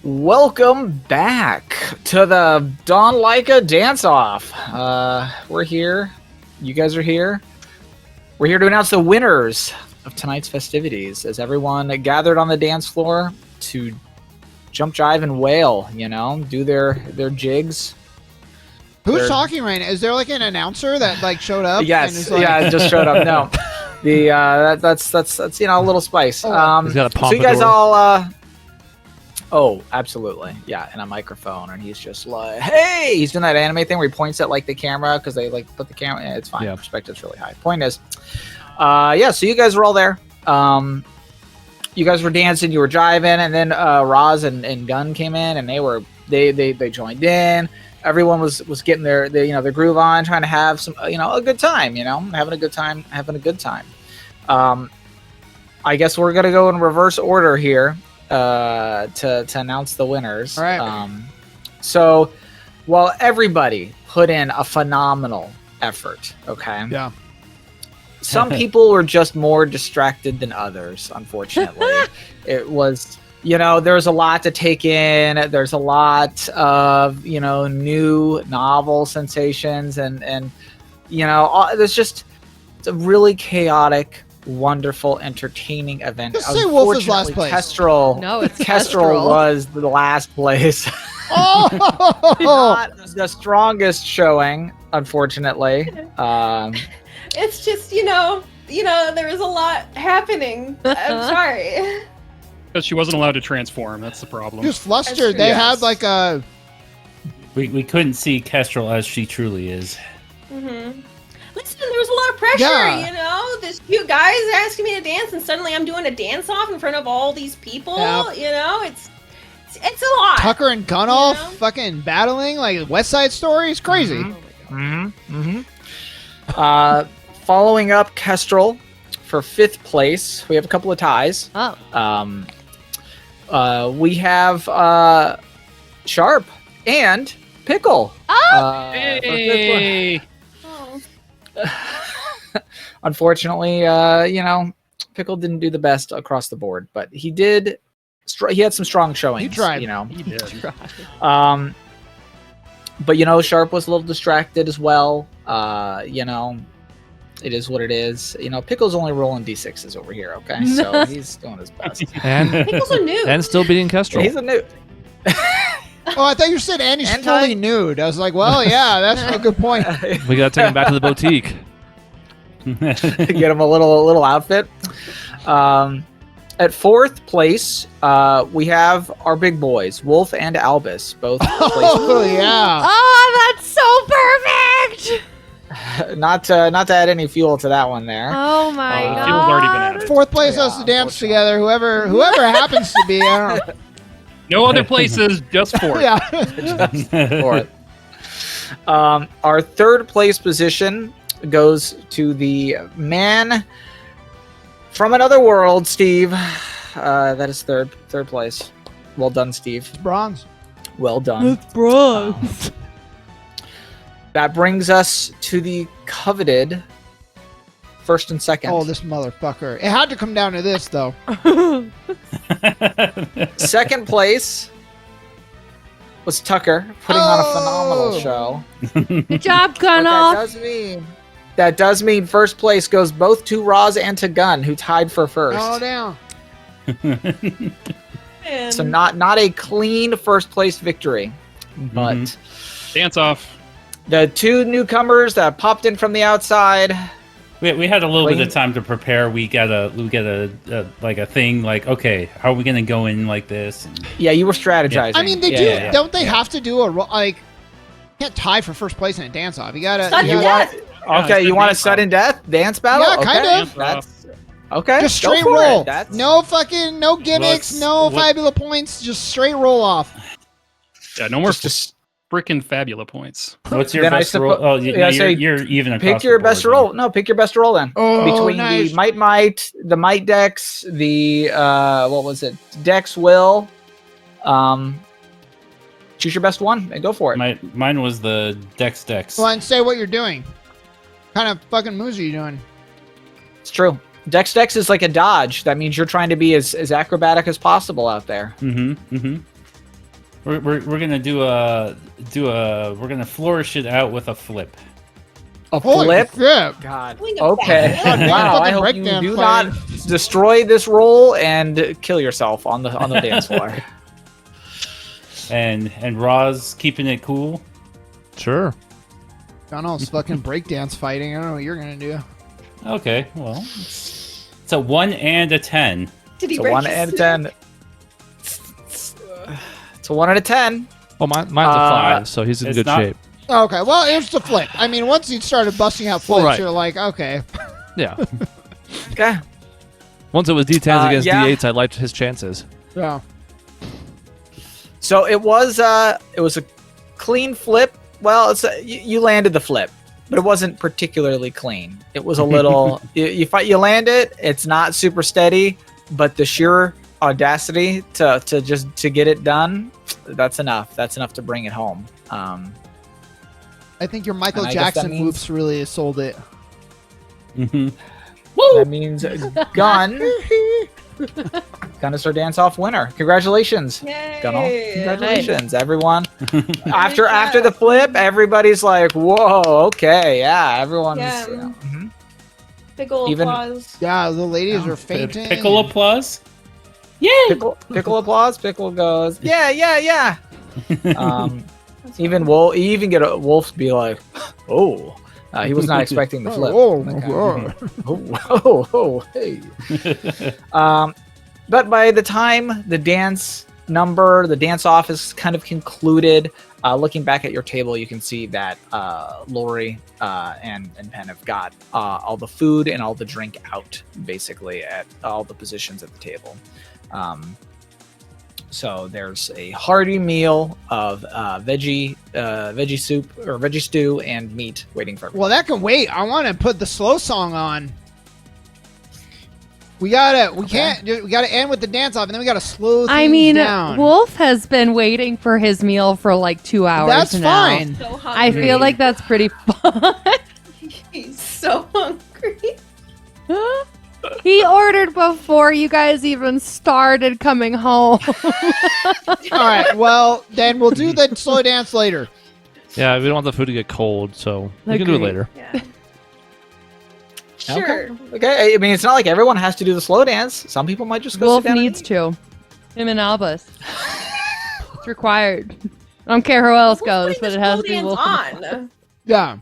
Welcome back to the Dawn Laika Dance-Off. We're here. You guys are here. We're here to announce the winners of tonight's festivities as everyone gathered on the dance floor to jump, jive, and wail, you know, do their jigs. Who's talking right now? Is there like an announcer that like showed up? Yes, like... yeah, it just showed up. No, that's you know, a little spice. He's got a pompadour. So you guys all oh, absolutely, yeah, and a microphone, and he's just like, hey, he's doing that anime thing where he points at like the camera because they like put the camera. Yeah, it's fine. Yeah. Perspective's really high. Point is, yeah. So you guys were all there. You guys were dancing, you were jiving, and then Roz and Gunn came in, and they joined in. Everyone was getting their groove on, trying to have some a good time, having a good time. I guess we're gonna go in reverse order here to announce the winners. All right. So while everybody put in a phenomenal effort, okay. Yeah. Some people were just more distracted than others, unfortunately. It was, there's a lot to take in. There's a lot of, new novel sensations and it's a really chaotic, wonderful, entertaining event. Just say Wolf is last place. Kestrel was the last place. Oh! Not the strongest showing, unfortunately. It's just, there was a lot happening. I'm sorry. Because she wasn't allowed to transform. That's the problem. Just flustered. They had like a... We couldn't see Kestrel as she truly is. Mm-hmm. Listen, there was a lot of pressure, There's few guys asking me to dance, and suddenly I'm doing a dance-off in front of all these people, It's a lot. Tucker and Gunolf fucking battling like West Side Story. It's crazy. Following up Kestrel for 5th place, we have a couple of ties. We have Sharp and Pickle. Hey! Unfortunately, Pickle didn't do the best across the board, but he did. He had some strong showings. He tried. He did. But Sharp was a little distracted as well. It is what it is. Pickle's only rolling D6s over here, okay? So he's doing his best. And Pickle's a nude. and still beating Kestrel. He's a nude. Oh, I thought you said Andy's fully nude. I was like, well, yeah, that's a good point. We gotta take him back to the boutique. Get him a little outfit. At 4th place, we have our big boys, Wolf and Albus, both. Oh yeah! Oh, that's so perfect! Not to add any fuel to that one there. Oh my god! Fuel's already been added. 4th place has to dance together. Whoever happens to be, I don't know. No other places, just 4. Yeah. Just 4th. Our 3rd place position goes to the man from another world, Steve. That is third place. Well done, Steve. Bronze. Well done. It's bronze. That brings us to the coveted 1st and 2nd. Oh, this motherfucker. It had to come down to this, though. 2nd place was Tucker, putting on a phenomenal show. Good job, What Gunolf. that does mean 1st place goes both to Roz and to Gunn, who tied for 1st. Oh, down. So not a clean 1st place victory, but Dance off. the 2 newcomers that popped in from the outside. We had a little bit of time to prepare. We get a thing like, okay, how are we gonna go in like this? And... Yeah, you were strategizing. I mean, they do. Don't they have to do you can't tie for 1st place in a dance off. You gotta. You want a sudden death dance battle? Yeah, kind of. That's okay. Just straight roll. No gimmicks, no what... Fabula points. Just straight roll off. Yeah, no more freaking Fabula points. What's your best roll? Oh, you're even across pick your the board, best roll. No, pick your best roll then. Oh, between nice. the Might, the Might Dex, the what was it? Dex Will. Choose your best one and go for it. Mine was the Dex. Well, and say what you're doing. What kind of fucking moves are you doing? It's true. Dex is like a dodge. That means you're trying to be as acrobatic as possible out there. We're gonna we're gonna flourish it out with a flip. A Holy flip? crap. God. Doing a Okay. backflip. Wow. I Fucking hope you breakdance do fighting. not destroy this roll and kill yourself on the dance floor. And Roz keeping it cool. Sure. Donald's fucking breakdance fighting. I don't know what you're gonna do. Okay, well, it's a 1 and a 10. Did he It's a break 1 his out of 10. It's a 1 out of 10. Well, mine's a 5, so he's in it's good not- shape. Okay, well, it was the flip. I mean, once he started busting out flips, right. you're like, okay. Yeah. Okay. Once it was D10s against yeah. D8s, I liked his chances. Yeah. So it was a clean flip. Well, you landed the flip, but it wasn't particularly clean. It was a little you land it. It's not super steady, but the sheer audacity to get it done, that's enough. That's enough to bring it home. I think your Michael And I guess that Jackson means- whoops really sold it. Mm-hmm. That means Gun. Gun is our dance-off winner. Congratulations, Yay. Gunnel. Congratulations, everyone. after the flip, everybody's like, "Whoa, okay, yeah." Everyone's Yeah. mhm. Big ol' Even- applause. Yeah, the ladies are fainting. Pickle applause. Yay! Pickle applause. Pickle goes, yeah. Even Wolf, you even get a Wolf be like, "Oh." He was not expecting the flip. Oh, Hey. But by the time the dance off is kind of concluded, looking back at your table, you can see that Lori and Penn have got all the food and all the drink out, basically, at all the positions at the table. So there's a hearty meal of veggie soup or veggie stew and meat waiting for everyone. well, that can wait. I want to put the slow song on. We gotta end with the dance off, and then we gotta slow things down. Wolf has been waiting for his meal for like 2 hours That's now. fine. So I hungry. feel like that's pretty fun. He's so hungry. He ordered before you guys even started coming home. All right, well, then we'll do the slow dance later. Yeah, we don't want the food to get cold, so we can do it Agreed. later. Yeah. Sure. Okay. I mean, it's not like everyone has to do the slow dance. Some people might just go Wolf sit down. needs to. Him and Albus. It's required. I don't care who else Who's goes, putting but the it has slow to be dance Wolf. on? Yeah.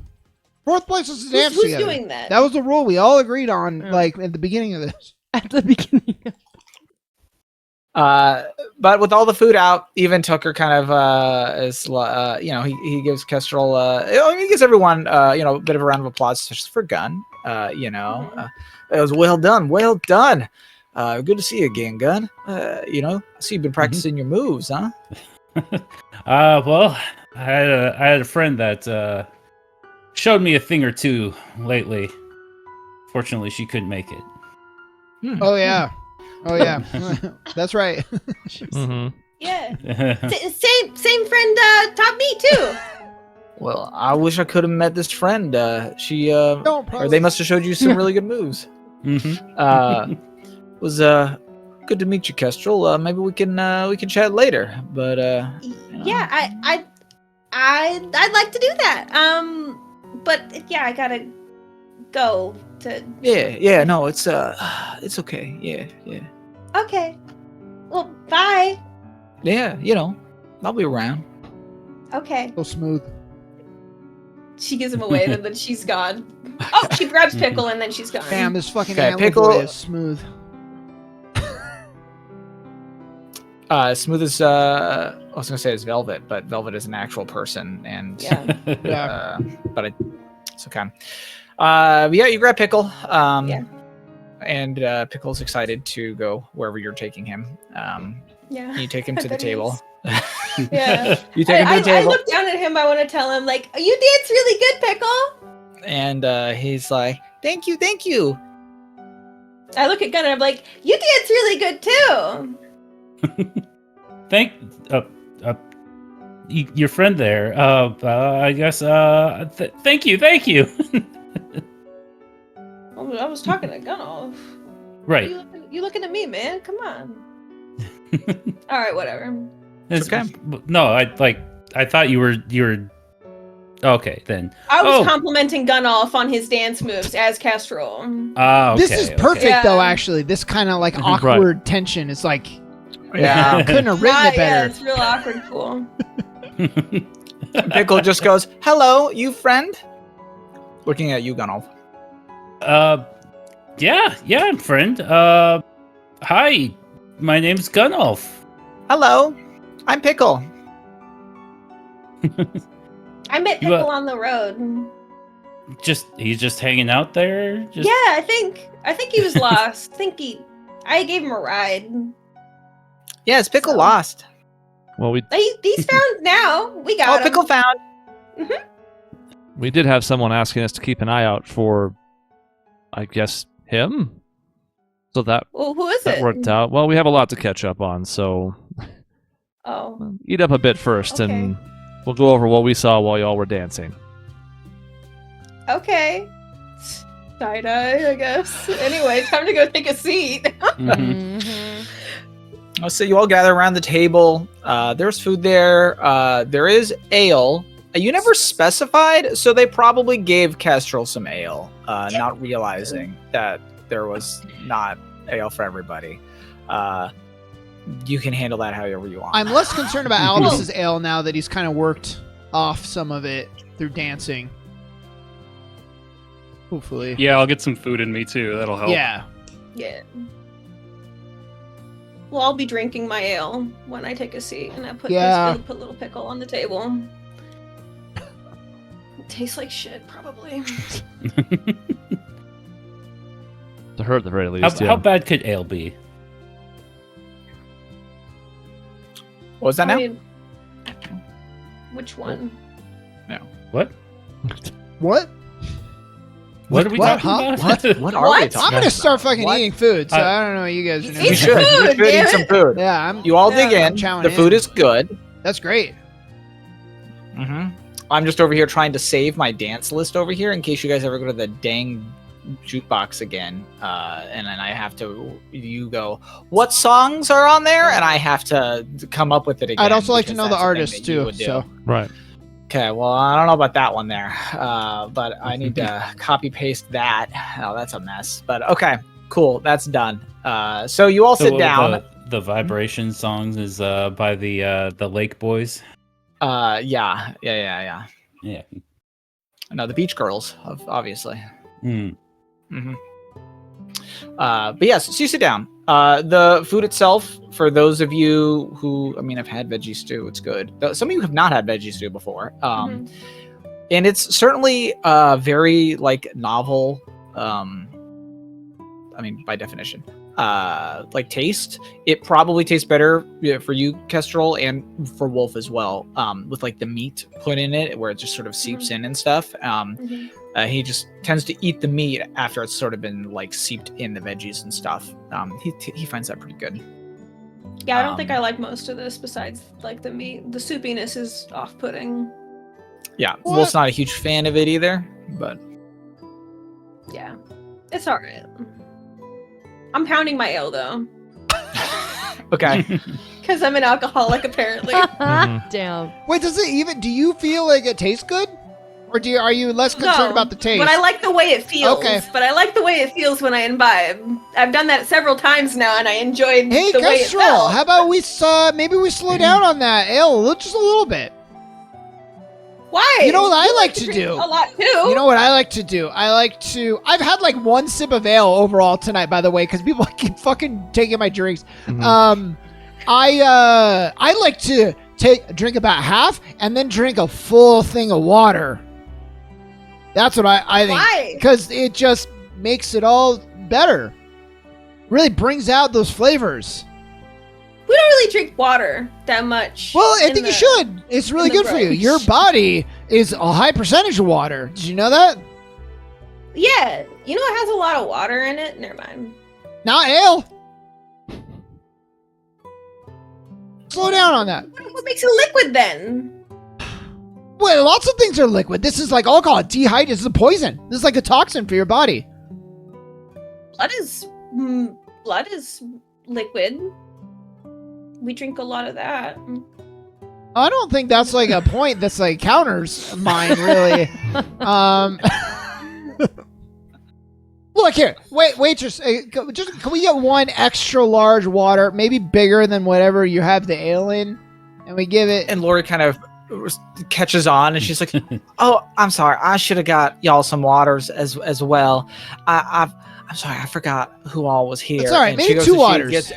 Fourth place is the dance Who's together. doing that? That was the rule we all agreed on, Yeah. like at the beginning of this. At the beginning. But with all the food out, even Tucker kind of he gives Kestrel he gives everyone a bit of a round of applause, especially for Gun. It was well done. Good to see you again, Gun. I see you've been practicing your moves, huh? Well, I had a friend that showed me a thing or two lately. Fortunately, she couldn't make it. Oh yeah. That's right. Mm-hmm. Yeah. Same friend taught me too. Well, I wish I could have met this friend. She Don't or they must have showed you some really good moves. Mm-hmm. Was good to meet you, Kestrel. Maybe we can chat later. But Yeah, I'd like to do that. But yeah, I gotta go to. yeah, no, it's okay. Yeah. Okay. Well, bye. Yeah, I'll be around. Okay. So smooth. She gives him away, and then she's gone. Oh, she grabs Pickle, and then she's gone. Damn, this fucking Okay, antler Pickle- boy is smooth. Smooth as I was gonna say is Velvet, but Velvet is an actual person, and Yeah. but it's okay. But yeah, you grab Pickle. Yeah. And Pickle's excited to go wherever you're taking him. Yeah. You take him I to the bet he table. Yeah. You take him to the I table, look down at him. I want to tell him, like, you dance really good, Pickle. and he's like, "Thank you." I look at Gunnar. I'm like, you dance really good too. Your friend there. I guess. Thank you. I was talking to Gunnar. Right. You looking at me, man? Come on. All right, whatever. It's okay. No, I thought you were. Okay, then. I was complimenting Gunnolf on his dance moves as Kestrel. Okay, This is perfect, though. Yeah. Actually, this kind of like awkward tension is like, Yeah. couldn't have written it better. Yeah, it's real awkward. Cool. Pickle just goes, "Hello, you friend." Looking at you, Gunnolf. Yeah, friend. Hi, my name's Gunnolf. Hello, I'm Pickle. I met Pickle on the road. He's just hanging out there. Yeah, I think he was lost. I gave him a ride. Yeah, it's Pickle lost. Well, He's found now. We got him. Pickle found. we did have someone asking us to keep an eye out for, I guess, him. So that Well, who is that it? worked out. Well, we have a lot to catch up on, so Oh. eat up a bit first, Okay. and we'll go over what we saw while y'all were dancing. Okay. Side-eye, I guess. Anyway, time to go take a seat. So you all gather around the table. There's food there. There is ale. You never specified, so they probably gave Kestrel some ale, not realizing that there was not ale for everybody. You can handle that however you want. I'm less concerned about Albus's ale now that he's kind of worked off some of it through dancing. Hopefully. Yeah, I'll get some food in me too. That'll help. Yeah. Yeah. Well, I'll be drinking my ale when I take a seat, and I put little Pickle on the table. It tastes like shit, probably. To her, at the very least. How bad could ale be? What was that now? Which one? What? What? What are we talking about? What are we What? talking I'm gonna start fucking What? eating food, so I don't know what you guys are doing. You It's should. food, You should damn eat some it. food. Yeah, I'm. You all dig in. I'm chowing The food in. is good. That's great. I'm just over here trying to save my dance list over here in case you guys ever go to the dang jukebox again. And then I have to, you go, what songs are on there? And I have to come up with it again. I'd also like to because know the that's thing artist that you too. would do. So Right. Okay, well, I don't know about that one there. But I need to copy paste that. Oh, that's a mess. But okay, cool. That's done. So you all sit down. The vibration songs is by the Lake Boys. Yeah. Yeah. No, the Beach Girls, obviously. Mm. But yes, so you sit down. The food itself, for those of you who, have had veggie stew, it's good. Some of you have not had veggie stew before. And it's certainly very novel. By definition, taste. It probably tastes better for you, Kestrel, and for Wolf as well. With the meat put in it, where it just sort of seeps in and stuff. He just tends to eat the meat after it's sort of been seeped in the veggies and stuff. He finds that pretty good. Yeah, I don't think I like most of this besides the meat. The soupiness is off-putting. Yeah, Wolf's not a huge fan of it either, but yeah, it's alright. I'm pounding my ale though. okay. Because I'm an alcoholic, apparently. Damn. wait, do you feel like it tastes good? Or are you less concerned about the taste? But I like the way it feels. Okay. But I like the way it feels when I imbibe. I've done that several times now, and I enjoyed the way it Kestrel, felt. how about maybe we slow down on that ale just a little bit? Why? You know what I like to drink do? A lot too. You know what I like to do? I've had one sip of ale overall tonight, by the way, because people keep fucking taking my drinks. I like to drink about half and then drink a full thing of water. That's what I think. Why? Because it just makes it all better. Really brings out those flavors. We don't really drink water that much. Well, I think you should. It's really good for you. brunch. Your body is a high percentage of water. Did you know that? Yeah. You know it has a lot of water in it? Never mind. Not ale. Slow down on that. What makes it liquid then? Well, lots of things are liquid. This is like alcohol. Dehydrates. This is a poison. This is like a toxin for your body. Blood is liquid. We drink a lot of that. I don't think that's like a point that's like counters mine, really. Look here, waitress. Just can we get one extra large water, maybe bigger than whatever you have the ale in, and we give it. And Lori kind of catches on, and she's like, "Oh, I'm sorry. I should have got y'all some waters as well. I'm sorry. I forgot who all was here." It's all right. And Maybe she goes 2 and she waters. gets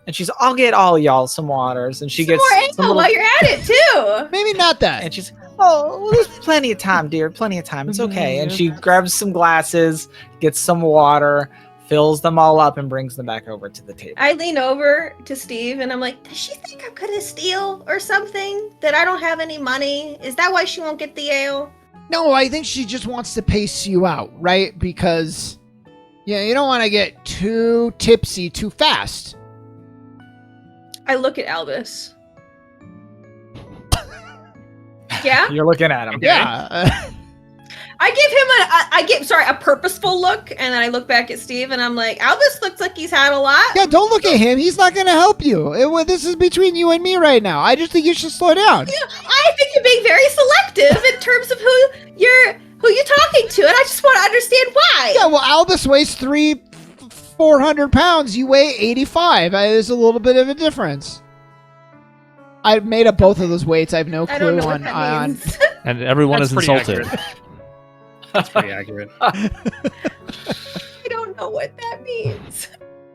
and she's, "I'll get all y'all some waters." And she gets more ale some little, while you're at it too. Maybe not that. and she's, "Oh, well, there's plenty of time, dear. Plenty of time. It's okay." And she grabs some glasses, gets some water, fills them all up, and brings them back over to the table. I lean over to Steve and I'm like, does she think I'm gonna steal or something? That I don't have any money? Is that why she won't get the ale? No, I think she just wants to pace you out, right? Because, you don't want to get too tipsy too fast. I look at Albus. Yeah? You're looking at him. Yeah. I give him a purposeful look, and then I look back at Steve and I'm like, Albus looks like he's had a lot. Yeah, don't look at him. He's not going to help you. This is between you and me right now. I just think you should slow down. Yeah, I think you're being very selective in terms of who you're talking to, and I just want to understand why. Yeah, well, Albus weighs 400 pounds. You weigh 85. There's a little bit of a difference. I made up both of those weights. I have no I don't clue know what on. that means. And everyone That's is pretty insulted. accurate. That's pretty accurate. I don't know what that means.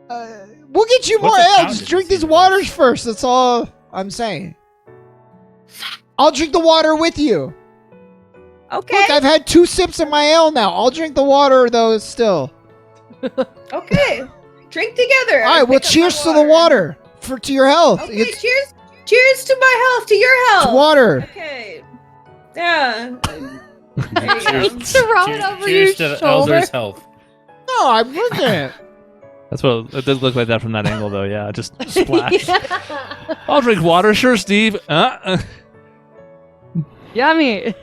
We'll get you more What's a ale. pound Just of drink this these waters first. That's all I'm saying. I'll drink the water with you. Okay. Look, I've had 2 sips of my ale now. I'll drink the water, though, still. Okay. Drink together. All right, well, cheers to the water. To your health. Okay, It's cheers to my health, to your health. water. Okay. Yeah. Cheers, Throw it over cheers your to the shoulder. elder's health. No, I'm looking at it. That's what it does look like that from that angle, though. Yeah, just splash. I'll drink water, sure, Steve. Yummy.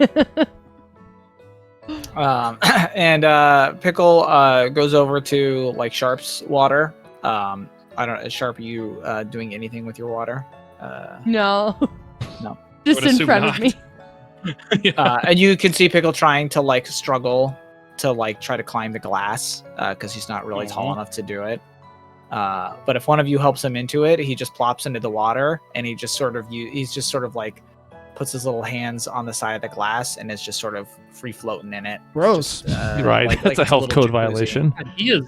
And Pickle goes over to like Sharp's water. I don't know, Sharp, are you doing anything with your water? No. No. Just Would in assume front not. of me. And you can see Pickle trying to like struggle to like try to climb the glass because he's not really tall enough to do it. But if one of you helps him into it, he just plops into the water and he's just sort of like puts his little hands on the side of the glass and is just sort of free floating in it. Gross. You're right. That's a health code violation. He is.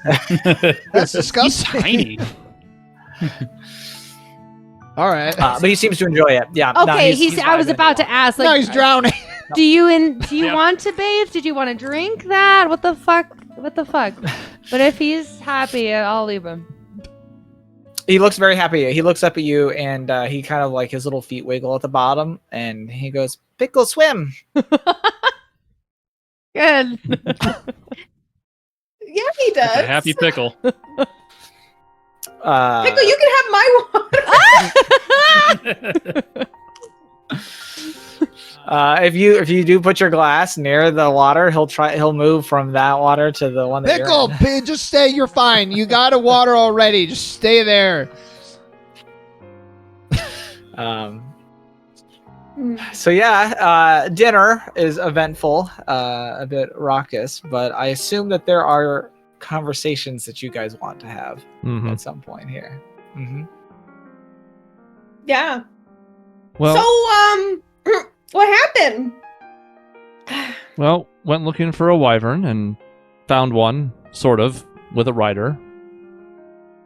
That's He's disgusting. tiny. All right. But he seems to enjoy it. Yeah. Okay, I was about to ask, Now like, he's drowning. do you Yeah. want to bathe? Did you want to drink that? What the fuck? But if he's happy, I'll leave him. He looks very happy. He looks up at you and he kind of like his little feet wiggle at the bottom and he goes, "Pickle, swim." Good. Yeah, he does. A happy pickle. Pickle, you can have my water. If you do put your glass near the water, he'll move from that water to the one that Pickle, you're in. just stay. You're fine. You got a water already. Just stay there. So yeah, dinner is eventful, a bit raucous, but I assume that there are conversations that you guys want to have Mhm. at some point here. Mm-hmm. Yeah. Well, So, what happened? well, went looking for a wyvern and found one, sort of, with a rider.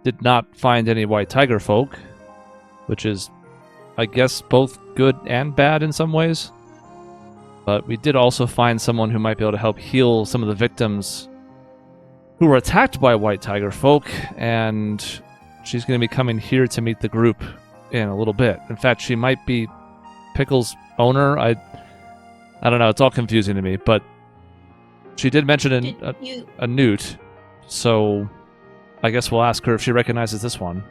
Did not find any white tiger folk, which is, I guess, both good and bad in some ways. But we did also find someone who might be able to help heal some of the victims who were attacked by white tiger folk, and she's going to be coming here to meet the group in a little bit. In fact, she might be Pickle's owner. I don't know. It's all confusing to me, but she did mention a newt, so I guess we'll ask her if she recognizes this one.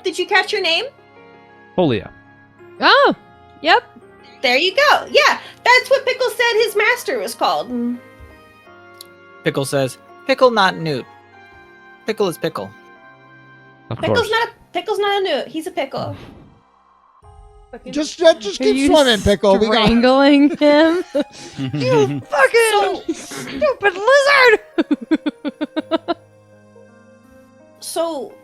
Did you catch your name? Folia. Oh, yep. There you go. Yeah, that's what Pickle said his master was called. Pickle says, "Pickle, not newt. Pickle is pickle." Of Pickle's course. not a newt. He's a pickle. Just keep swimming, Pickle. We got strangling him. You fucking stupid lizard. So,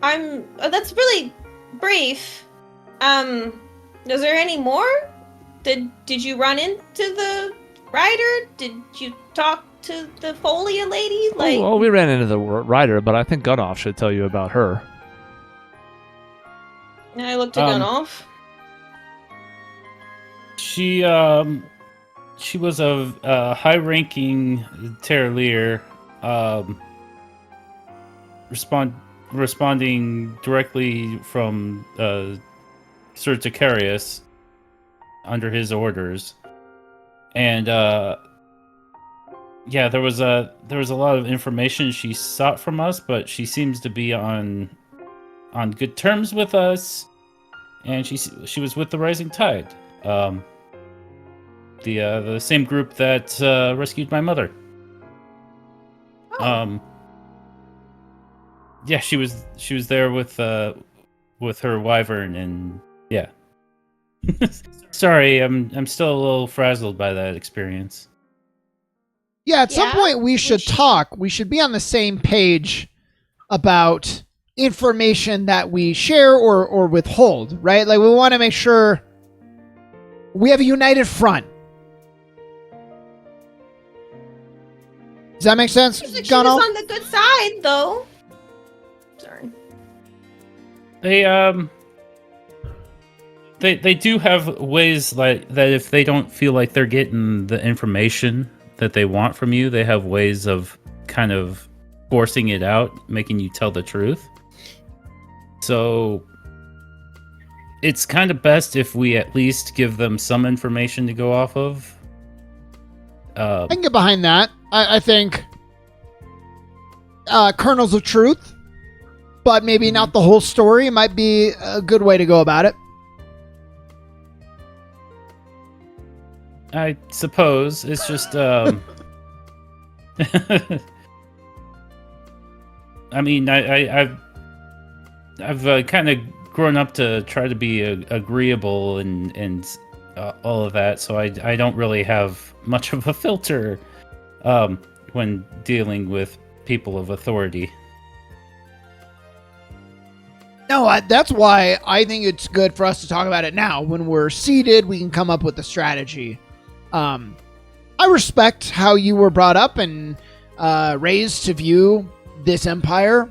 that's really brief. Is there any more? Did you run into the rider? Did you talk to the Folia lady? Well, we ran into the rider, but I think Gunoff should tell you about her. And I looked at Gunoff. She was a high-ranking Terralier, responding directly from Sir Zacarias under his orders, and yeah, there was a lot of information she sought from us, but she seems to be on good terms with us, and she was with the Rising Tide, the same group that rescued my mother. Yeah, she was there with her wyvern, and yeah. Sorry, I'm still a little frazzled by that experience. Yeah, at some point we should talk. We should be on the same page about information that we share or withhold, right? Like, we want to make sure we have a united front. Does that make sense? She was on the good side, though. Sorry. They do have ways like that. If they don't feel like they're getting the information that they want from you, they have ways of kind of forcing it out, making you tell the truth. So it's kind of best if we at least give them some information to go off of. I can get behind that. I think kernels of truth, but maybe not the whole story might be a good way to go about it. I suppose it's just I mean, I've kind of grown up to try to be agreeable and all of that, so I don't really have much of a filter when dealing with people of authority. No, that's why I think it's good for us to talk about it now. When we're seated, we can come up with a strategy. I respect how you were brought up and raised to view this empire,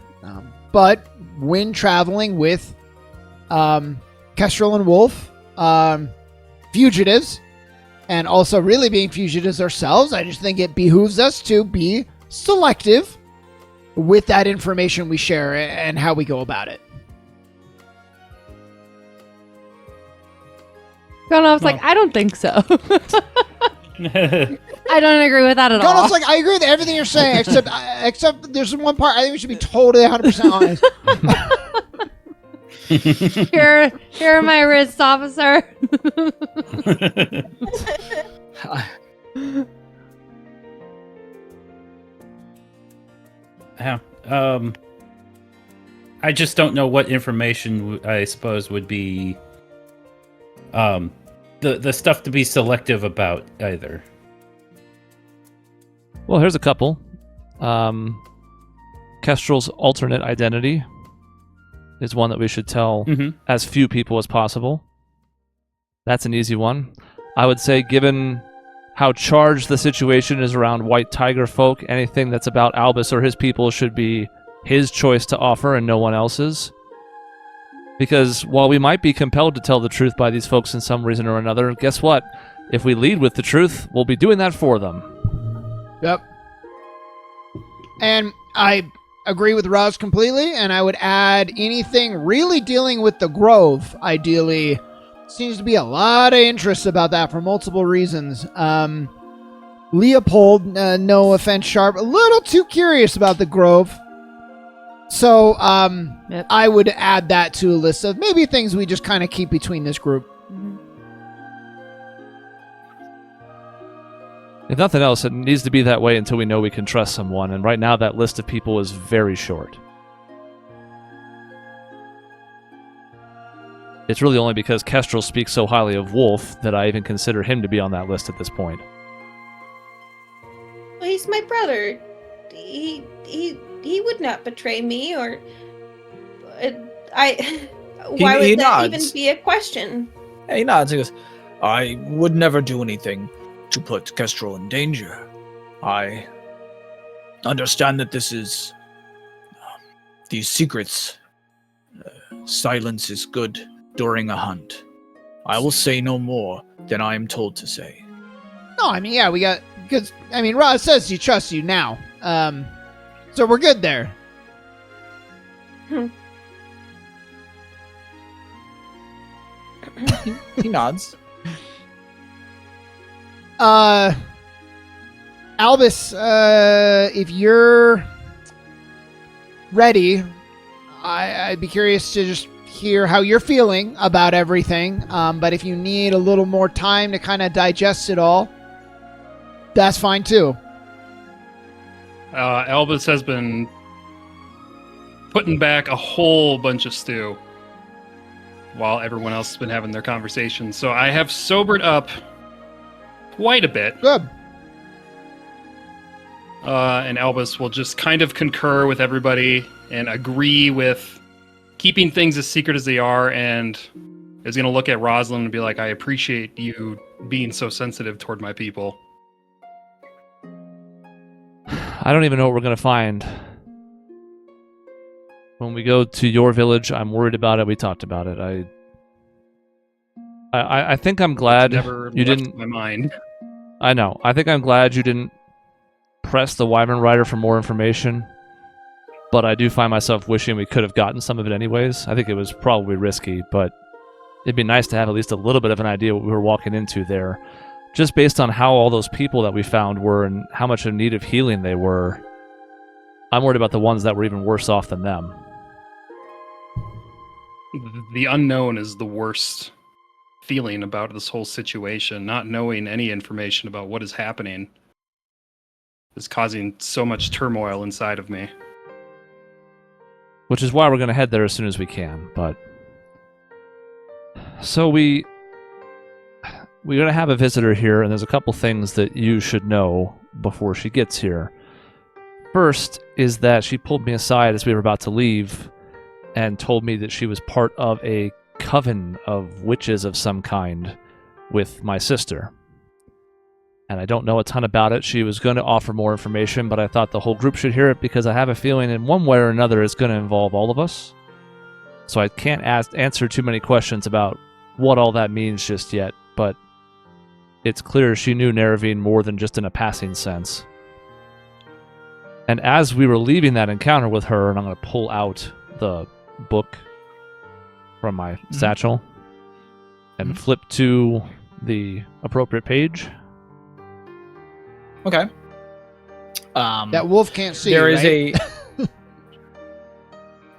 but when traveling with Kestrel and Wolf, fugitives, and also really being fugitives ourselves, I just think it behooves us to be selective with that information we share and how we go about it. Gunoff's like, I don't think so. I don't agree with that at all. Gunoff's like, I agree with everything you're saying, except there's one part I think we should be totally 100% honest. Here are my wrists, officer. Yeah. I just don't know what information I suppose would be the stuff to be selective about either. Well, here's a couple. Kestrel's alternate identity is one that we should tell as few people as possible. That's an easy one. I would say, given how charged the situation is around white tiger folk, anything that's about Albus or his people should be his choice to offer and no one else's. Because while we might be compelled to tell the truth by these folks in some reason or another, guess what? If we lead with the truth, we'll be doing that for them. Yep. And I agree with Roz completely, and I would add anything really dealing with the Grove, ideally. Seems to be a lot of interest about that for multiple reasons. Leopold, no offense, Sharp, a little too curious about the Grove. So Yep. I would add that to a list of maybe things we just kind of keep between this group. If nothing else, it needs to be that way until we know we can trust someone, and right now that list of people is very short. It's really only because Kestrel speaks so highly of Wolf that I even consider him to be on that list at this point. Well, he's my brother. He would not betray me, or I. Why would that even be a question? He nods. He goes, "I would never do anything to put Kestrel in danger. I understand that this is these secrets. Silence is good during a hunt. I will say no more than I am told to say." No, I mean, yeah, we got, because, I mean, Roz says he trusts you now. So we're good there. He nods. Albus, if you're ready, I'd be curious to just hear how you're feeling about everything. But if you need a little more time to kind of digest it all, that's fine too. Albus has been putting back a whole bunch of stew while everyone else has been having their conversations. So I have sobered up quite a bit. Good. And Albus will just kind of concur with everybody and agree with keeping things as secret as they are, and is going to look at Rosalind and be like, I appreciate you being so sensitive toward my people. I don't even know what we're going to find. When we go to your village, I'm worried about it. We talked about it. I think I'm glad Never you left didn't. my mind. I know. I think I'm glad you didn't press the Wyvern Rider for more information. But I do find myself wishing we could have gotten some of it anyways. I think it was probably risky, but it'd be nice to have at least a little bit of an idea what we were walking into there. Just based on how all those people that we found were and how much in need of healing they were, I'm worried about the ones that were even worse off than them. The unknown is the worst feeling about this whole situation. Not knowing any information about what is happening is causing so much turmoil inside of me. Which is why we're going to head there as soon as we can, but... So we're going to have a visitor here, and there's a couple things that you should know before she gets here. First is that she pulled me aside as we were about to leave and told me that she was part of a coven of witches of some kind with my sister. And I don't know a ton about it. She was going to offer more information, but I thought the whole group should hear it because I have a feeling in one way or another it's going to involve all of us. So I can't answer too many questions about what all that means just yet, but it's clear she knew Neravine more than just in a passing sense. And as we were leaving that encounter with her, and I'm going to pull out the book from my satchel and flip to the appropriate page. Okay. That wolf can't see. There is right?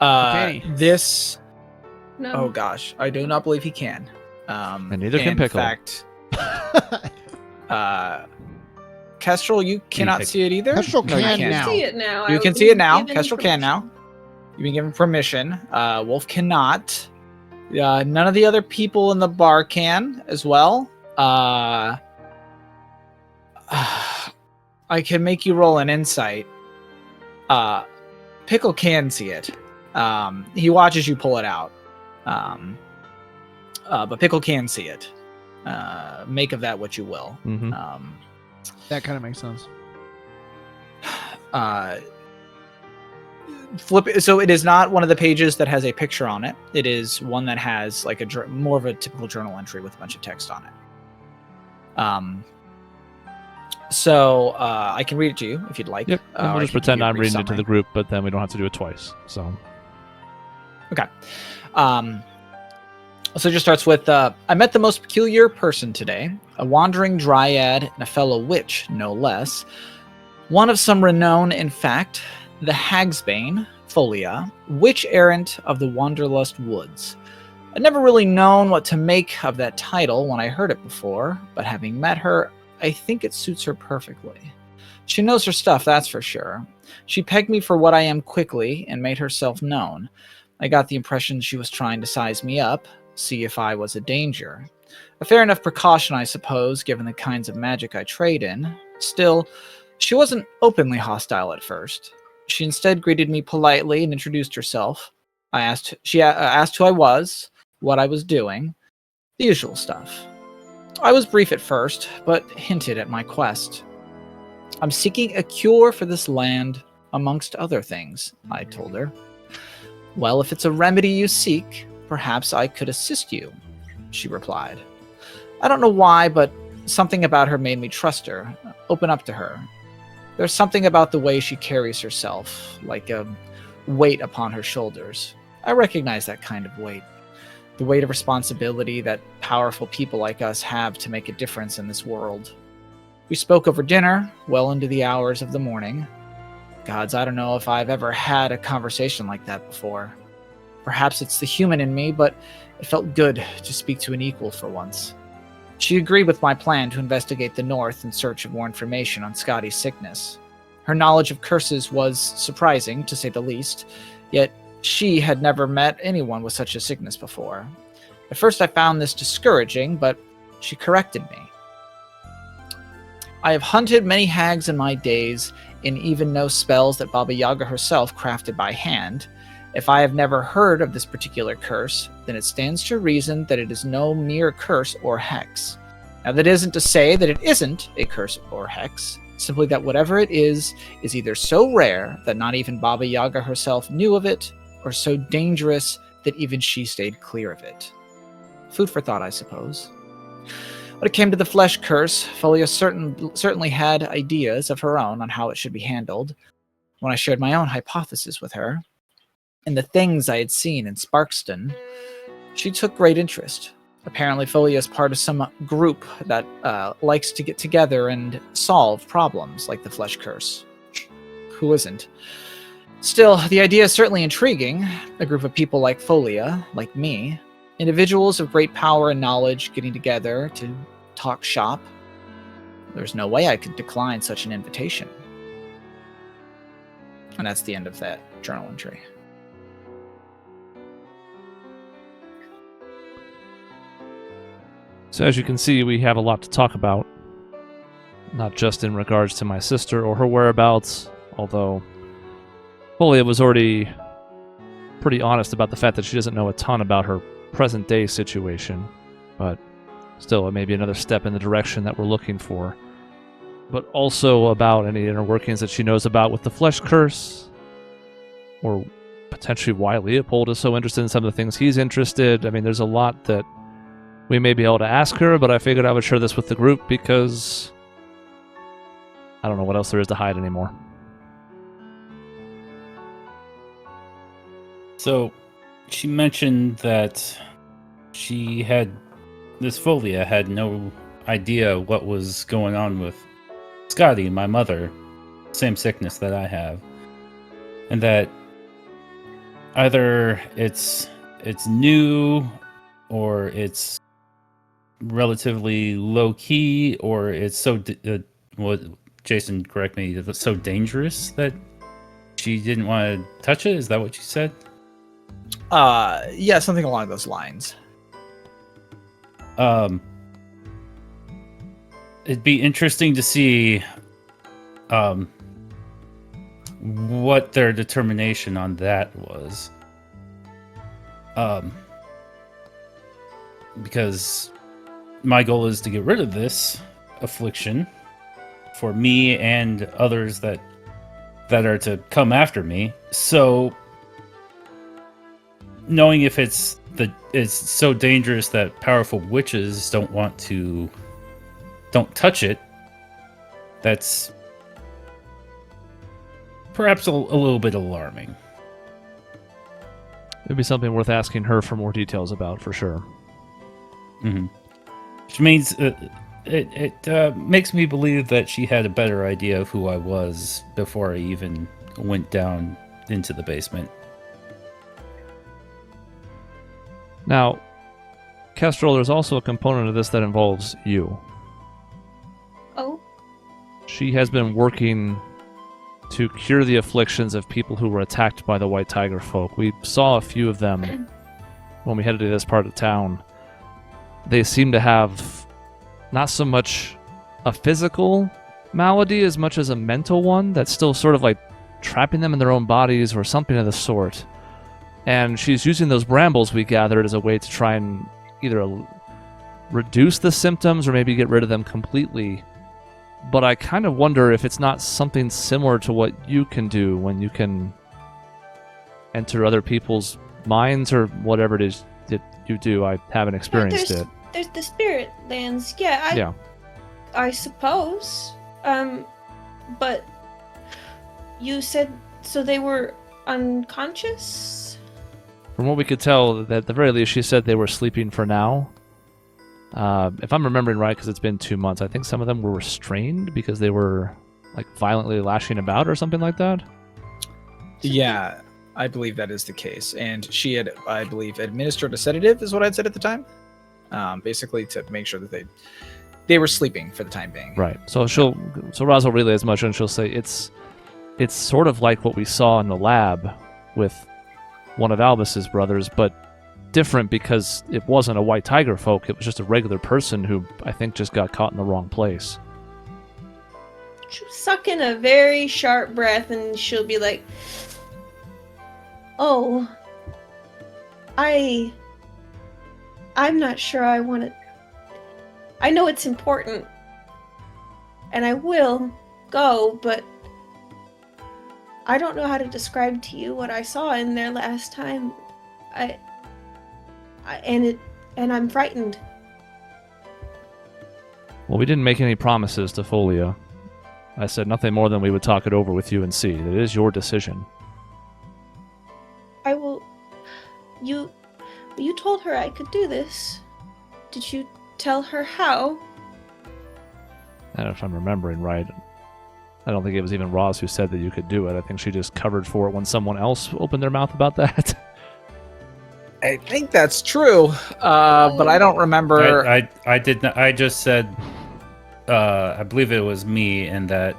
a this. No. Oh gosh, I do not believe he can. And neither can Pickle. In fact, Kestrel, you cannot see it either. Kestrel No, you can can't. now. See it now. You I can was see it now. given Kestrel can now. permission. You've been given permission. Wolf cannot. None of the other people in the bar can as well. I can make you roll an insight. Pickle can see it. He watches you pull it out. But Pickle can see it. Make of that what you will. Mm-hmm. That kind of makes sense. Flip it. So it is not one of the pages that has a picture on it. It is one that has like more of a typical journal entry with a bunch of text on it. So I can read it to you if you'd like. Yep. And we'll I just can pretend give you a I'm brief reading it to summary. the group, but then we don't have to do it twice. So. Okay. So it just starts with, I met the most peculiar person today, a wandering dryad and a fellow witch, no less. One of some renown, in fact, the Hagsbane, Folia, witch errant of the Wonderlust woods. I'd never really known what to make of that title when I heard it before, but having met her, I think it suits her perfectly. She knows her stuff, that's for sure. She pegged me for what I am quickly and made herself known. I got the impression she was trying to size me up, see if I was a danger. A fair enough precaution, I suppose, given the kinds of magic I trade in. Still, she wasn't openly hostile at first. She instead greeted me politely and introduced herself. She asked who I was, what I was doing, the usual stuff. I was brief at first, but hinted at my quest. I'm seeking a cure for this land, amongst other things, I told her. Well, if it's a remedy you seek, perhaps I could assist you, she replied. I don't know why, but something about her made me trust her, open up to her. There's something about the way she carries herself, like a weight upon her shoulders. I recognize that kind of weight. The weight of responsibility that powerful people like us have to make a difference in this world. We spoke over dinner, well into the hours of the morning. Gods, I don't know if I've ever had a conversation like that before. Perhaps it's the human in me, but it felt good to speak to an equal for once. She agreed with my plan to investigate the north in search of more information on Scotty's sickness. Her knowledge of curses was surprising, to say the least, yet she had never met anyone with such a sickness before. At first I found this discouraging, but she corrected me. I have hunted many hags in my days, and even know spells that Baba Yaga herself crafted by hand. If I have never heard of this particular curse, then it stands to reason that it is no mere curse or hex. Now that isn't to say that it isn't a curse or hex, simply that whatever it is either so rare that not even Baba Yaga herself knew of it, or so dangerous that even she stayed clear of it. Food for thought, I suppose. When it came to the flesh curse, Folia certainly had ideas of her own on how it should be handled. When I shared my own hypothesis with her, and the things I had seen in Sparkston, she took great interest. Apparently Folia is part of some group that likes to get together and solve problems like the flesh curse. Who isn't? Still, the idea is certainly intriguing. A group of people like Folia, like me, individuals of great power and knowledge getting together to talk shop. There's no way I could decline such an invitation. And that's the end of that journal entry. So as you can see, we have a lot to talk about. Not just in regards to my sister or her whereabouts, although Folia was already pretty honest about the fact that she doesn't know a ton about her present-day situation, but still, it may be another step in the direction that we're looking for. But also about any inner workings that she knows about with the flesh curse, or potentially why Leopold is so interested in some of the things he's interested. I mean, there's a lot that we may be able to ask her, but I figured I would share this with the group because I don't know what else there is to hide anymore. So, she mentioned that this Folia had no idea what was going on with Scotty, my mother, same sickness that I have, and that either it's new or it's relatively low key, or it's so Jason, correct me, it's so dangerous that she didn't want to touch it. Is that what you said? Yeah, something along those lines. It'd be interesting to see what their determination on that was. Because my goal is to get rid of this affliction for me and others that are to come after me. So knowing if it's so dangerous that powerful witches don't touch it, that's perhaps a little bit alarming. It'd be something worth asking her for more details about, for sure. Mm-hmm. Which means it makes me believe that she had a better idea of who I was before I even went down into the basement. Now, Kestrel, there's also a component of this that involves you. Oh. She has been working to cure the afflictions of people who were attacked by the White Tiger folk. We saw a few of them when we headed to this part of town, they seem to have not so much a physical malady as much as a mental one that's still sort of like trapping them in their own bodies or something of the sort. And she's using those brambles we gathered as a way to try and either reduce the symptoms or maybe get rid of them completely. But I kind of wonder if it's not something similar to what you can do when you can enter other people's minds or whatever it is that you do. I haven't experienced it. There's the spirit lands. Yeah, I suppose. But you said so they were unconscious? From what we could tell, that at the very least, she said they were sleeping for now. If I'm remembering right, because it's been 2 months, I think some of them were restrained because they were like violently lashing about or something like that. Yeah, I believe that is the case. And she had, I believe, administered a sedative, is what I'd said at the time. Basically to make sure that they were sleeping for the time being. Right. So Roz will relay as much, and she'll say it's sort of like what we saw in the lab with one of Albus's brothers, but different because it wasn't a white tiger folk. It was just a regular person who I think just got caught in the wrong place. She'll suck in a very sharp breath, and she'll be like, "Oh, I'm not sure I want to. I know it's important, and I will go, but I don't know how to describe to you what I saw in there last time. And I'm frightened." Well, we didn't make any promises to Folia. I said nothing more than we would talk it over with you and see. It is your decision. I will. You told her I could do this. Did you tell her how? And if I'm remembering right, I don't think it was even Roz who said that you could do it. I think she just covered for it when someone else opened their mouth about that. I think that's true, but I don't remember. I did not. I just said, I believe it was me, and that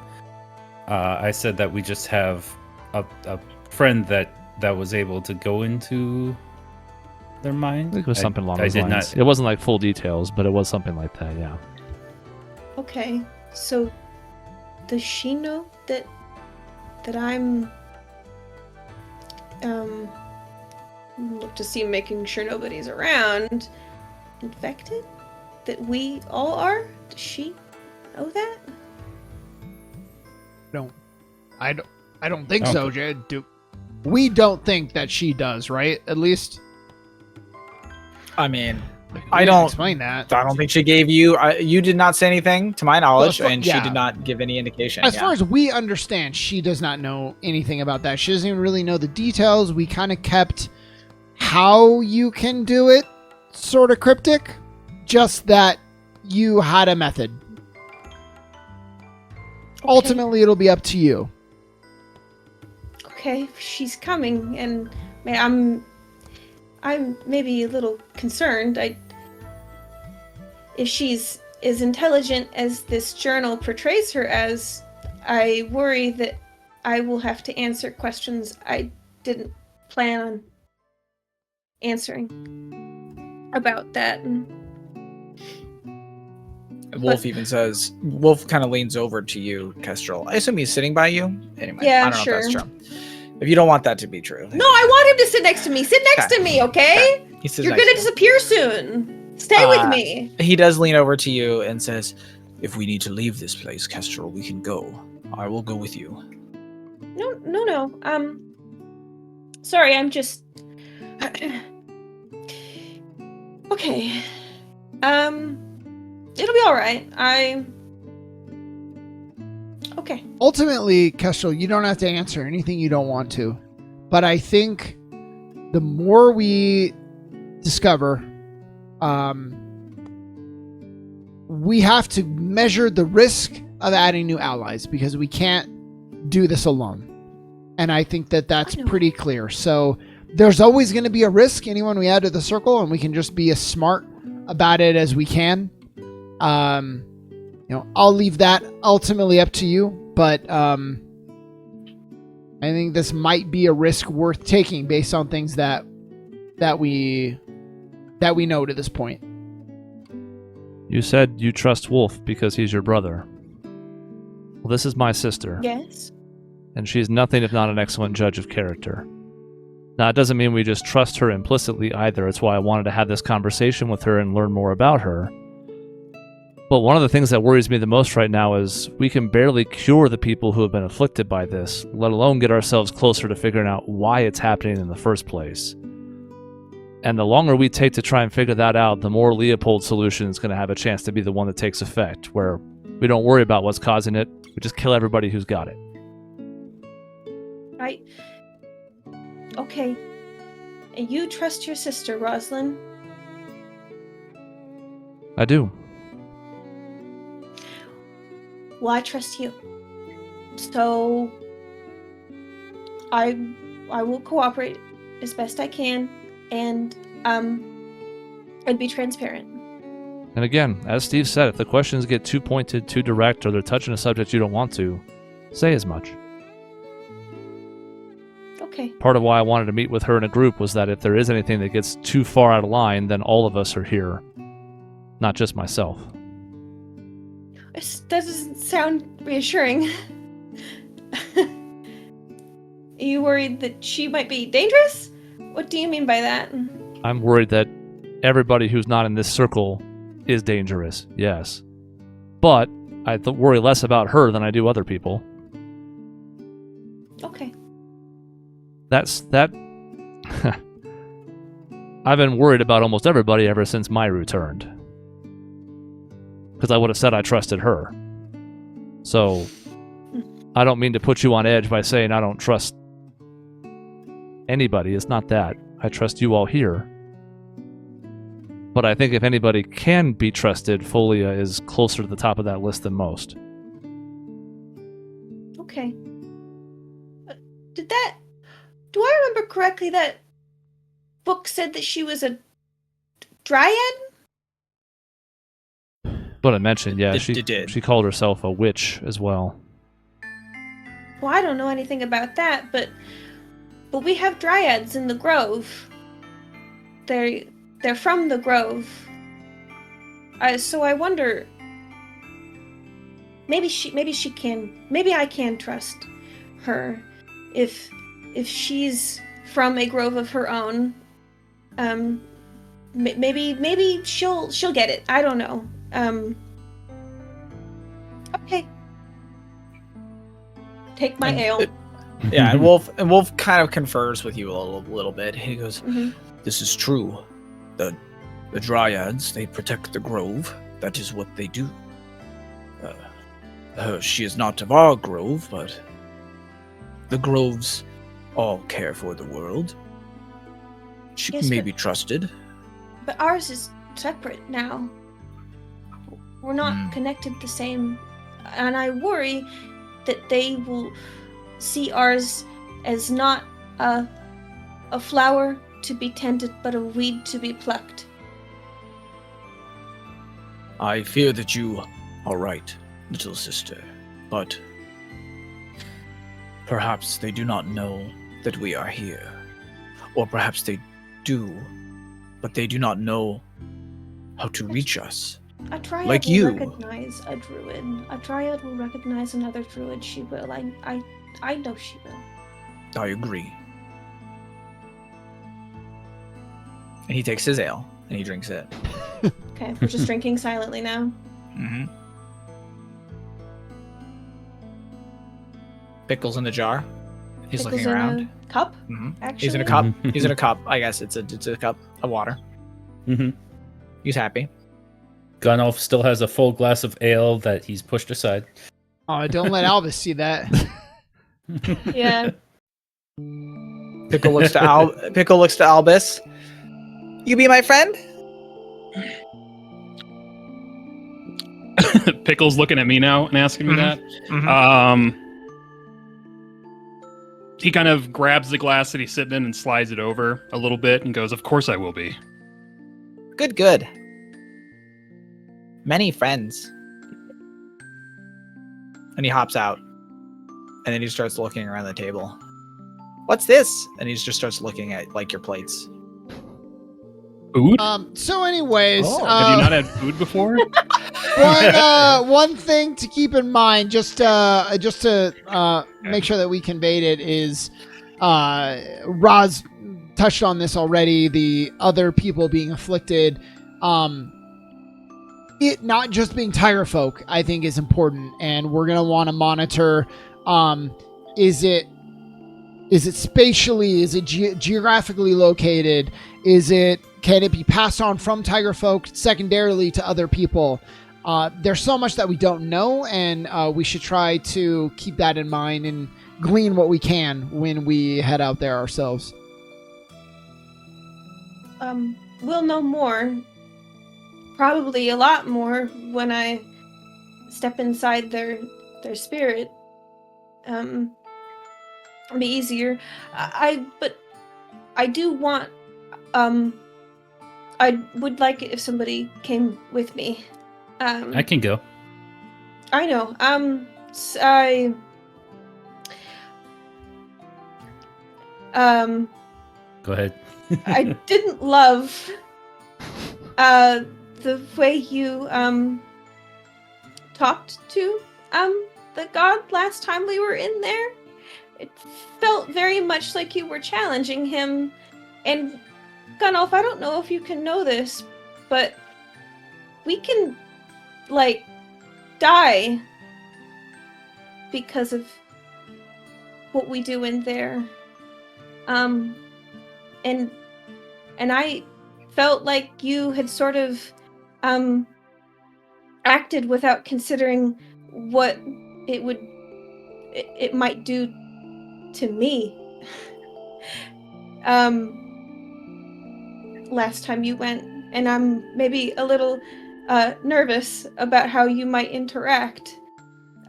I said that we just have a friend that was able to go into their mind. I think it was something along those lines. It wasn't like full details, but it was something like that, yeah. Okay, so does she know that I'm look to see, making sure nobody's around, infected? That we all are? Does she know that? I don't think so, Jed. We don't think that she does, right? At least. I mean, I don't explain that. I don't think she gave you. You did not say anything to my knowledge, Well, and she did not give any indication. As far as we understand, she does not know anything about that. She doesn't even really know the details. We kind of kept how you can do it sort of cryptic, just that you had a method. Okay. Ultimately, it'll be up to you. Okay, she's coming, and man, I'm maybe a little concerned. If she's as intelligent as this journal portrays her as, I worry that I will have to answer questions I didn't plan on answering about that. Wolf even says, Wolf kind of leans over to you, Kestrel. I assume he's sitting by you? Anyway, yeah, I don't sure. know if that's true. If you don't want that to be true. No, I want him to sit next to me. Sit next to me, okay? He sits You're next gonna to you. disappear soon. Stay with me. He does lean over to you and says, "If we need to leave this place, Kestrel, we can go. I will go with you." No. Sorry, I'm just... Okay. It'll be alright. Okay. Ultimately, Kestrel, you don't have to answer anything you don't want to. But I think the more we discover, we have to measure the risk of adding new allies because we can't do this alone. And I think that that's pretty clear. So there's always going to be a risk, anyone we add to the circle, and we can just be as smart about it as we can. I'll leave that ultimately up to you, but I think this might be a risk worth taking based on things that we that we know to this point. You said you trust Wolf because he's your brother. Well, this is my sister. Yes. And she's nothing if not an excellent judge of character. Now, it doesn't mean we just trust her implicitly either. It's why I wanted to have this conversation with her and learn more about her. But one of the things that worries me the most right now is we can barely cure the people who have been afflicted by this, let alone get ourselves closer to figuring out why it's happening in the first place. And the longer we take to try and figure that out, the more Leopold's solution is going to have a chance to be the one that takes effect, where we don't worry about what's causing it, we just kill everybody who's got it. Okay. And you trust your sister, Rosalind? I do. Well, I trust you. So I will cooperate as best I can, and I'd be transparent. And again, as Steve said, if the questions get too pointed, too direct, or they're touching a subject you don't want to, say as much. Okay. Part of why I wanted to meet with her in a group was that if there is anything that gets too far out of line, then all of us are here, not just myself. That doesn't sound reassuring. Are you worried that she might be dangerous? What do you mean by that? I'm worried that everybody who's not in this circle is dangerous, yes. But I worry less about her than I do other people. Okay. That. I've been worried about almost everybody ever since my returned. Because I would have said I trusted her. So, I don't mean to put you on edge by saying I don't trust anybody. It's not that. I trust you all here. But I think if anybody can be trusted, Folia is closer to the top of that list than most. Okay. Do I remember correctly that book said that she was a dryad? But I mentioned, yeah, It did. she called herself a witch as well. Well, I don't know anything about that, but we have dryads in the Grove. They're from the Grove. So I wonder, maybe I can trust her if she's from a grove of her own. Maybe she'll get it. I don't know. Okay. Take my ale. Yeah, and Wolf kind of confers with you a little bit. He goes, This is true. The Dryads, they protect the grove. That is what they do. She is not of our grove, but the groves all care for the world. She may be trusted. But ours is separate now. We're not connected the same. And I worry that they will see ours as not a flower to be tended, but a weed to be plucked. I fear that you are right, little sister, but perhaps they do not know that we are here. Or perhaps they do, but they do not know how to reach us. A dryad like will you. recognize a druid. A dryad will recognize another druid. She will. I know she will. I agree. and he takes his ale and he drinks it. Okay, we're just drinking silently now. Mm-hmm. Pickles in the jar. He's Pickles looking in around. a cup? Mm-hmm. Actually, He's in a cup. He's in a cup. I guess it's a cup of water. Mm-hmm. He's happy. Gunolf still has a full glass of ale that he's pushed aside. Oh, don't let Albus see that. Yeah. Pickle looks to Pickle looks to Albus. You be my friend? Pickle's looking at me now and asking me that. Mm-hmm. He kind of grabs the glass that he's sitting in and slides it over a little bit and goes, "Of course I will be." Good. Many friends. And he hops out. And then he starts looking around the table. What's this? And he just starts looking at, like, your plates. Food? So anyways, Have you not had food before? one thing to keep in mind, just to make sure that we conveyed it, is Roz touched on this already. The other people being afflicted, it not just being tiger folk, I think is important, and we're gonna want to monitor. Is it spatially? Is it geographically located? Can it be passed on from tiger folk secondarily to other people? There's so much that we don't know, and we should try to keep that in mind and glean what we can when we head out there ourselves. We'll know more. Probably a lot more when I step inside their spirit. It'll be easier. But I do want. I would like it if somebody came with me. I can go. I know. Go ahead. I didn't love the way you talked to the god last time we were in there. It felt very much like you were challenging him. And Gunnulf, I don't know if you can know this, but we can die because of what we do in there. And I felt like you had sort of acted without considering what it might do to me. Last time you went, and I'm maybe a little nervous about how you might interact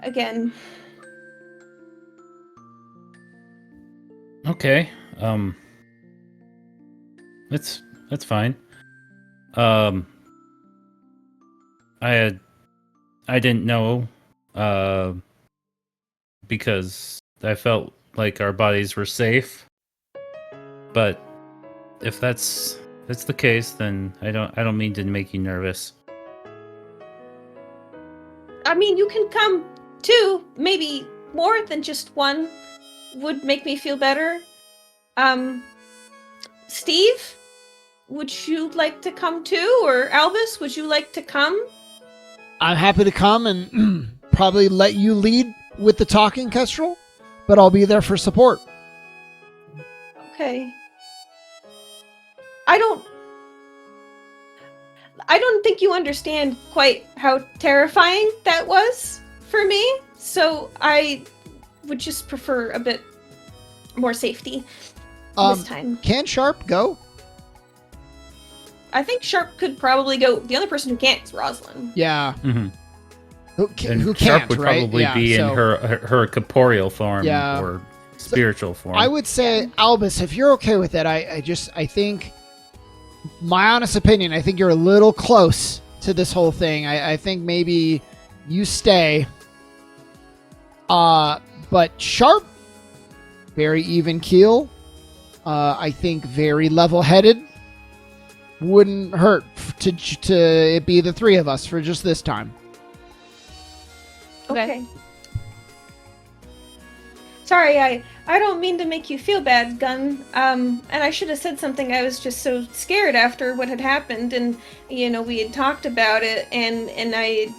again. Okay. That's fine. I didn't know because I felt like our bodies were safe. But if that's the case, then I don't mean to make you nervous. I mean, you can come too. Maybe more than just one would make me feel better. Steve, would you like to come too? Or Albus, would you like to come? I'm happy to come and probably let you lead with the talking, Kestrel, but I'll be there for support. Okay. I don't think you understand quite how terrifying that was for me, so I would just prefer a bit more safety this time. Can Sharp go? I think Sharp could probably go. The only person who can't is Rosalind. Yeah. Mm-hmm. Who Sharp can't, would right? probably be in her corporeal form or spiritual form. I would say, Albus, if you're okay with it, I think, my honest opinion, I think you're a little close to this whole thing. I think maybe you stay. But Sharp, very even keel. I think very level-headed. Wouldn't hurt to it be the three of us for just this time. Okay. Sorry, I don't mean to make you feel bad, Gun. And I should have said something. I was just so scared after what had happened, and we had talked about it, and I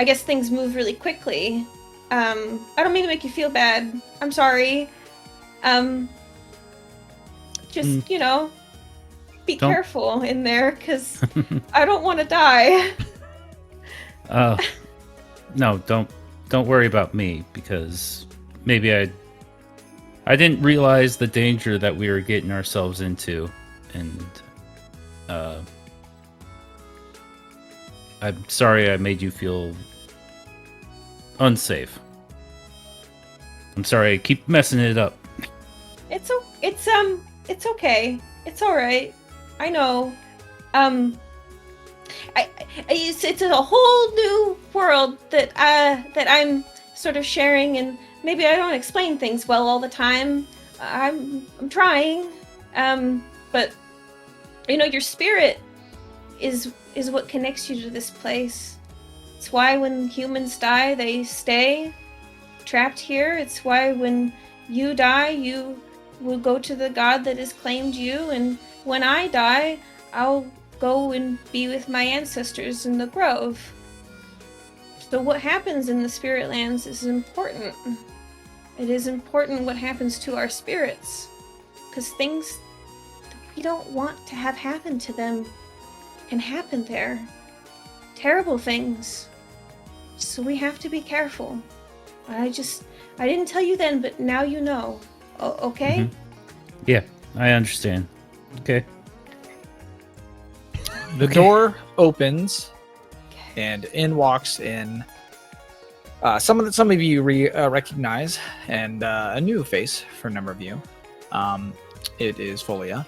guess things moved really quickly. I don't mean to make you feel bad. I'm sorry. Just be careful in there, because I don't want to die. No, don't worry about me, because maybe I didn't realize the danger that we were getting ourselves into, and I'm sorry I made you feel unsafe. I'm sorry I keep messing it up. It's okay. It's all right. I know. It's a whole new world that I'm sort of sharing, and maybe I don't explain things well all the time. I'm trying, but your spirit is what connects you to this place. It's why when humans die, they stay trapped here. It's why when you die, you will go to the god that has claimed you, and when I die, I'll go and be with my ancestors in the grove. So what happens in the spirit lands is important. It is important what happens to our spirits, because things that we don't want to have happen to them can happen there. Terrible things. So we have to be careful. I didn't tell you then, but now you know. Okay? Mm-hmm. Yeah, I understand. Okay. The door opens, and in walks in some of you recognize, and a new face for a number of you. It is Folia,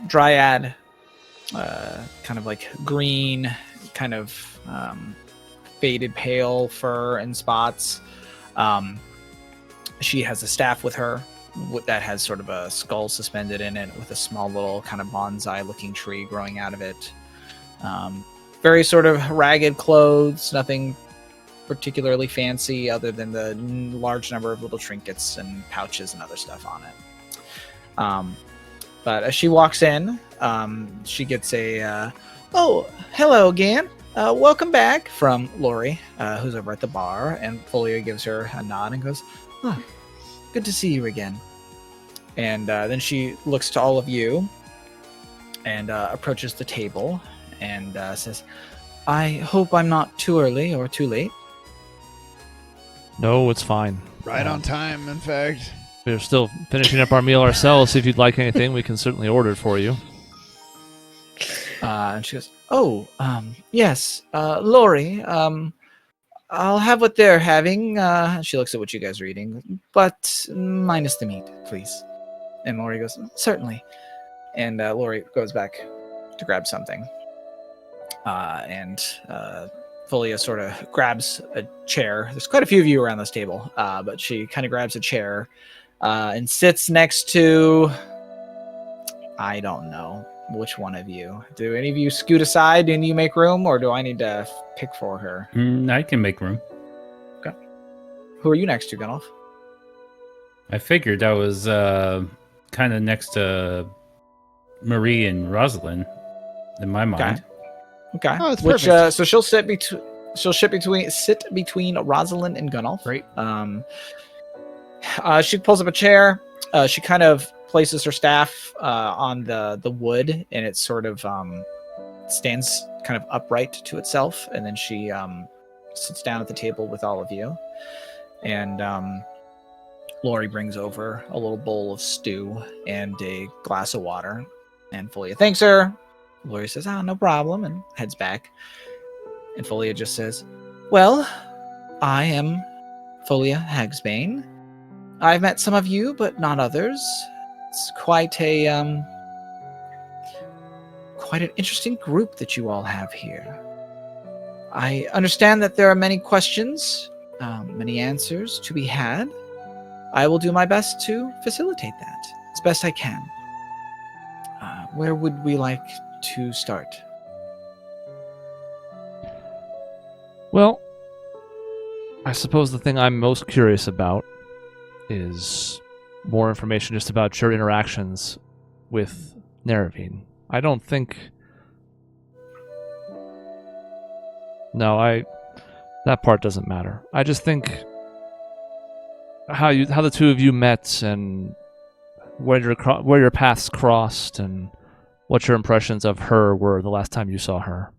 dryad, kind of like green, kind of faded pale fur and spots. She has a staff with her that has sort of a skull suspended in it with a small little kind of bonsai looking tree growing out of it. Very sort of ragged clothes, nothing particularly fancy other than the large number of little trinkets and pouches and other stuff on it. But as she walks in, she gets a, "Oh, hello again. Welcome back," from Lori, who's over at the bar, and Folia gives her a nod and goes, "Oh, good to see you again." And then she looks to all of you and approaches the table and says, "I hope I'm not too early or too late." No, it's fine. Right on time, in fact. We're still finishing up our meal ourselves. If you'd like anything, we can certainly order it for you. And she goes, "Oh, yes, Lori, I'll have what they're having." She looks at what you guys are eating, but minus the meat, please. And Lori goes, "Certainly." And Lori goes back to grab something. And Folia sort of grabs a chair. There's quite a few of you around this table, but she kind of grabs a chair and sits next to, I don't know which one of you. Do any of you scoot aside and you make room, or do I need to pick for her? I can make room. Okay. Who are you next to, Gunolf? I figured I was kind of next to Marie and Rosalind in my mind. Okay. Oh, that's Which perfect. so she'll sit between Rosalind and Gunolf. Great. She pulls up a chair. She kind of places her staff on the wood, and it sort of stands kind of upright to itself. And then she sits down at the table with all of you. And Lori brings over a little bowl of stew and a glass of water. And Folia thanks her. Lori says, "No problem," and heads back. And Folia just says, "Well, I am Folia Hagsbane. I've met some of you, but not others. It's quite an interesting group that you all have here. I understand that there are many questions, many answers to be had. I will do my best to facilitate that as best I can. Where would we like to start?" Well, I suppose the thing I'm most curious about is more information just about your interactions with Neravine. I don't think... No, that part doesn't matter. I just think how the two of you met and where your paths crossed and what your impressions of her were the last time you saw her.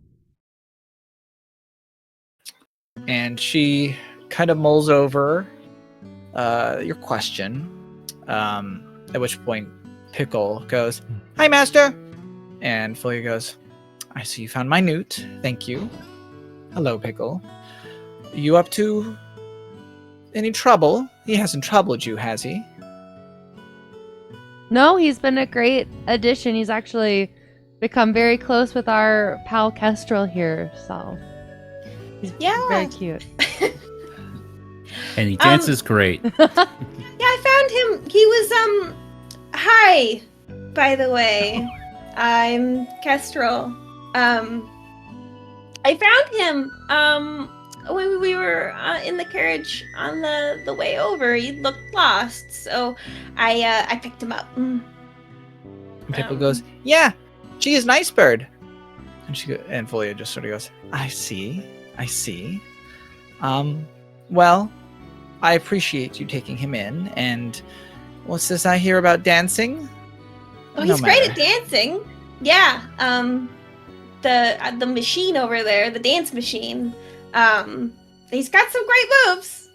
And she kind of mulls over your question, at which point Pickle goes, "Hi, Master!" And Folia goes, "I see you found my newt. Thank you. Hello, Pickle. You up to any trouble? He hasn't troubled you, has he?" No, he's been a great addition. He's actually become very close with our pal Kestrel here, so he's very cute. And he dances great. Yeah, I found him. He was hi, by the way. I'm Kestrel. I found him when we were in the carriage on the way over. He looked lost, so I picked him up. And Pickle goes, "Yeah, she is nice bird." And Folia just sort of goes, I see. Well, I appreciate you taking him in, and what's this I hear about dancing? Oh, he's great at dancing. Yeah, the machine over there, the dance machine. He's got some great moves.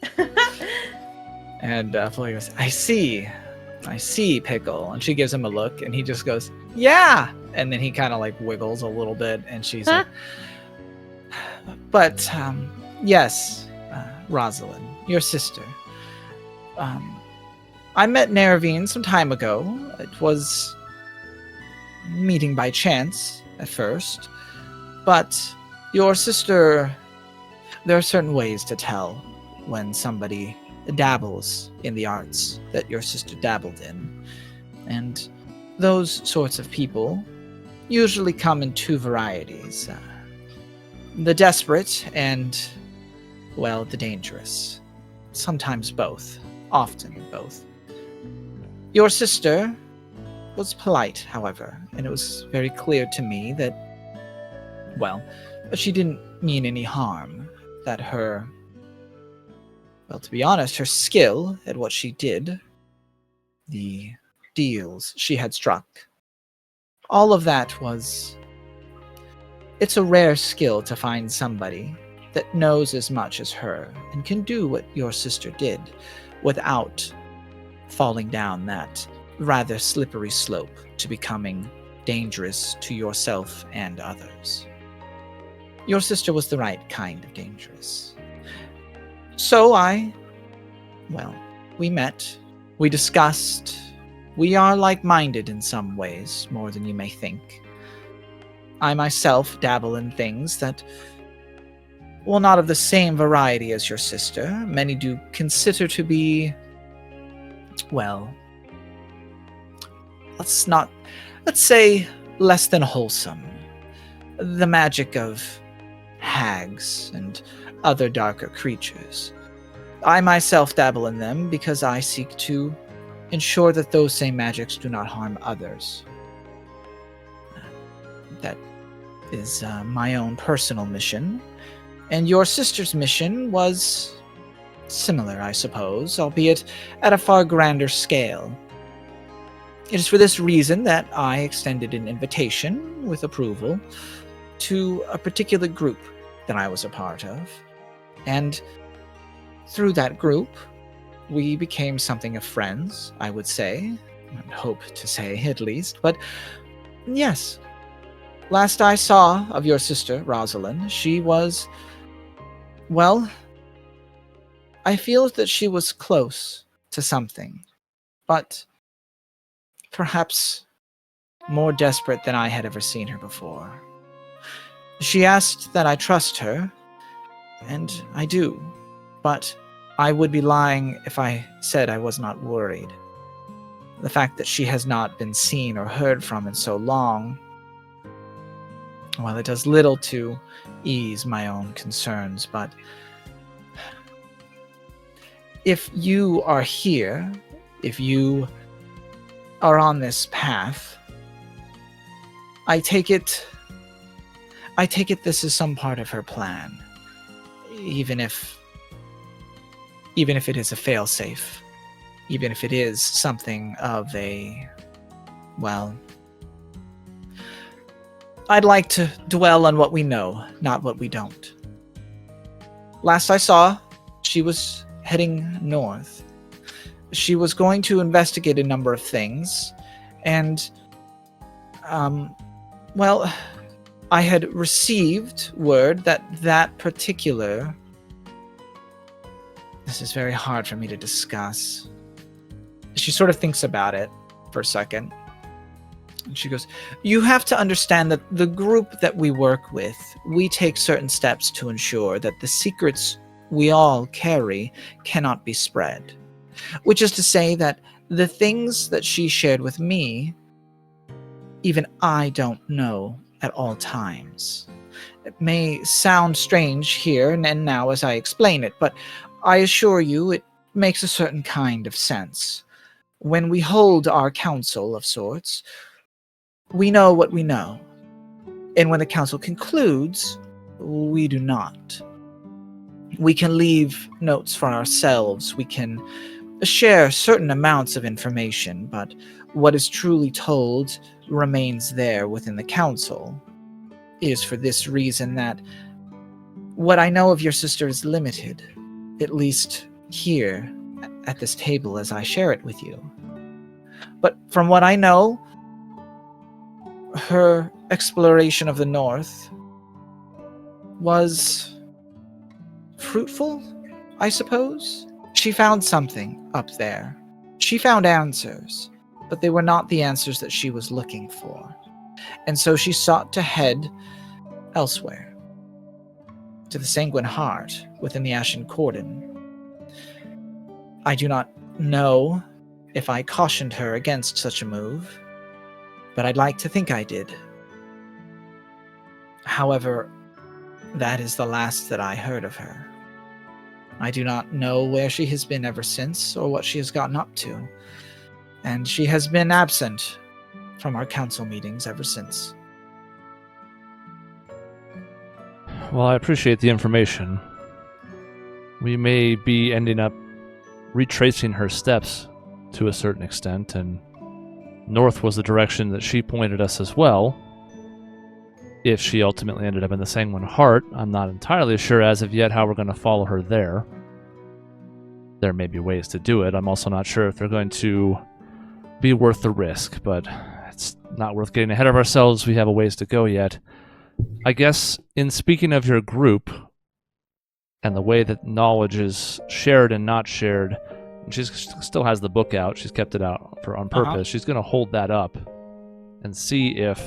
And Folia goes, I see, Pickle. And she gives him a look, and he just goes, yeah. And then he kind of like wiggles a little bit, and she's like, but yes, Rosalind, your sister. I met Neravine some time ago. It was meeting by chance at first, but your sister, there are certain ways to tell when somebody dabbles in the arts that your sister dabbled in, and those sorts of people usually come in two varieties, the desperate and, well, the dangerous. Sometimes both, often both. Your sister was polite, however, and it was very clear to me that, well, she didn't mean any harm, that her, well, to be honest, her skill at what she did, the deals she had struck, all of that was... It's a rare skill to find somebody that knows as much as her and can do what your sister did without falling down that rather slippery slope to becoming dangerous to yourself and others. Your sister was the right kind of dangerous. So we met, we discussed. We are like-minded in some ways, more than you may think. I myself dabble in things that, well, not of the same variety as your sister. Many do consider to be, well, let's say less than wholesome. The magic of hags and other darker creatures. I myself dabble in them because I seek to ensure that those same magics do not harm others. That is my own personal mission, and your sister's mission was similar, I suppose, albeit at a far grander scale. It is for this reason that I extended an invitation, with approval, to a particular group that I was a part of, and through that group, we became something of friends, I would say. I'd hope to say, at least. But, yes. Last I saw of your sister, Rosalind, she was... Well, I feel that she was close to something. But perhaps more desperate than I had ever seen her before. She asked that I trust her, and I do. But I would be lying if I said I was not worried. The fact that she has not been seen or heard from in so long, well, it does little to ease my own concerns, but if you are here, if you are on this path, I take it this is some part of her plan, even if it is a failsafe, even if it is something of a, well, I'd like to dwell on what we know, not what we don't. Last I saw, she was heading north. She was going to investigate a number of things, and, well, I had received word that particular... This is very hard for me to discuss. She sort of thinks about it for a second. And she goes, you have to understand that the group that we work with, we take certain steps to ensure that the secrets we all carry cannot be spread. Which is to say that the things that she shared with me, even I don't know at all times. It may sound strange here and now as I explain it, but I assure you it makes a certain kind of sense. When we hold our council of sorts, we know what we know. And when the council concludes, we do not. We can leave notes for ourselves, we can share certain amounts of information, but what is truly told remains there within the council. It is for this reason that what I know of your sister is limited, at least here at this table as I share it with you. But from what I know, her exploration of the North was fruitful, I suppose. She found something up there. She found answers, but they were not the answers that she was looking for. And so she sought to head elsewhere, to the Sanguine Heart within the Ashen Cordon. I do not know if I cautioned her against such a move, but I'd like to think I did. However, that is the last that I heard of her. I do not know where she has been ever since or what she has gotten up to, and she has been absent from our council meetings ever since. Well, I appreciate the information. We may be ending up retracing her steps to a certain extent, and north was the direction that she pointed us as well. If she ultimately ended up in the Sanguine Heart, I'm not entirely sure as of yet how we're going to follow her there. There may be ways to do it. I'm also not sure if they're going to be worth the risk, but it's not worth getting ahead of ourselves. We have a ways to go yet. I guess, in speaking of your group, and the way that knowledge is shared and not shared, she still has the book out. She's kept it out on purpose. She's going to hold that up and see if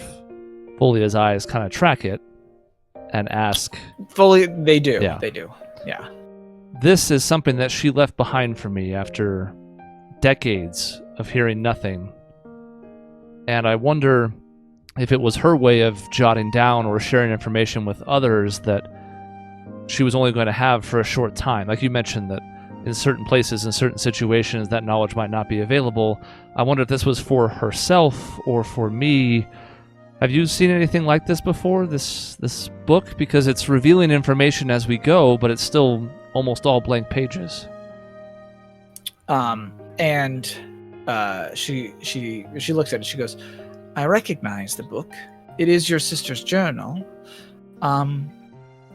Folia's eyes kind of track it and ask. They do. Yeah. They do. Yeah. This is something that she left behind for me after decades of hearing nothing. And I wonder if it was her way of jotting down or sharing information with others that she was only going to have for a short time. Like you mentioned that in certain places, in certain situations, that knowledge might not be available. I wonder if this was for herself or for me. Have you seen anything like this before, this book? Because it's revealing information as we go, but it's still almost all blank pages. She looks at it. She goes, "I recognize the book. It is your sister's journal.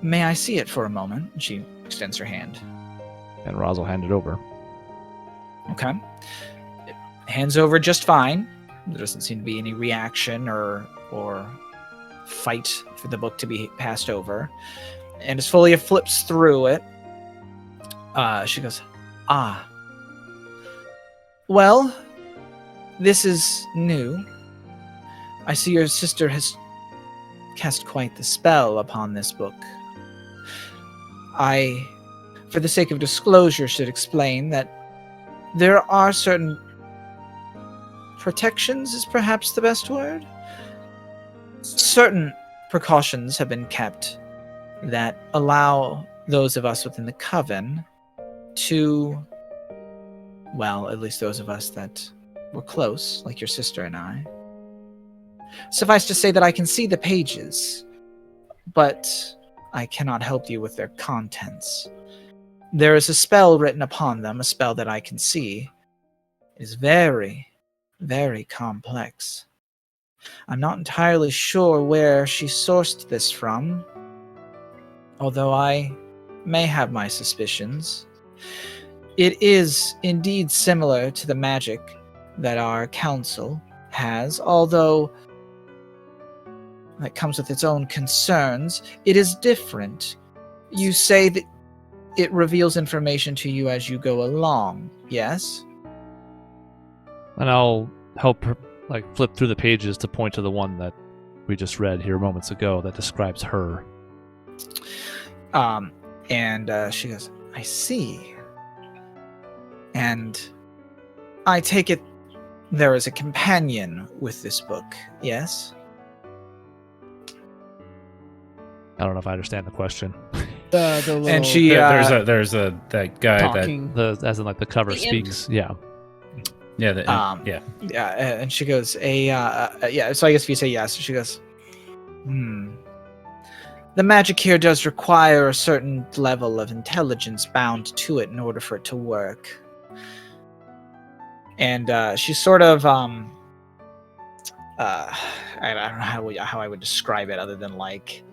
May I see it for a moment?" And she extends her hand. And Roz will hand it over. Okay. It hands over just fine. There doesn't seem to be any reaction or fight for the book to be passed over. And as Folia flips through it, she goes, well, this is new. I see your sister has cast quite the spell upon this book. I, for the sake of disclosure, should explain that there are certain protections, is perhaps the best word. Certain precautions have been kept that allow those of us within the coven to, well, at least those of us that were close, like your sister and I. Suffice to say that I can see the pages, but I cannot help you with their contents. There is a spell written upon them, a spell that I can see. It is very, very complex. I'm not entirely sure where she sourced this from, although I may have my suspicions. It is indeed similar to the magic that our council has, although that comes with its own concerns. It is different. You say that it reveals information to you as you go along, yes? And I'll help her flip through the pages to point to the one that we just read here moments ago that describes her. And she goes, I see. And I take it there is a companion with this book, yes? I don't know if I understand the question. The little And she, there's a that guy talking. As in like the cover The imp. speaks. Yeah. yeah. yeah, and she goes, yeah, so I guess if you say yes, she goes, the magic here does require a certain level of intelligence bound to it in order for it to work. And she's sort of, I don't know how I would describe it other than like,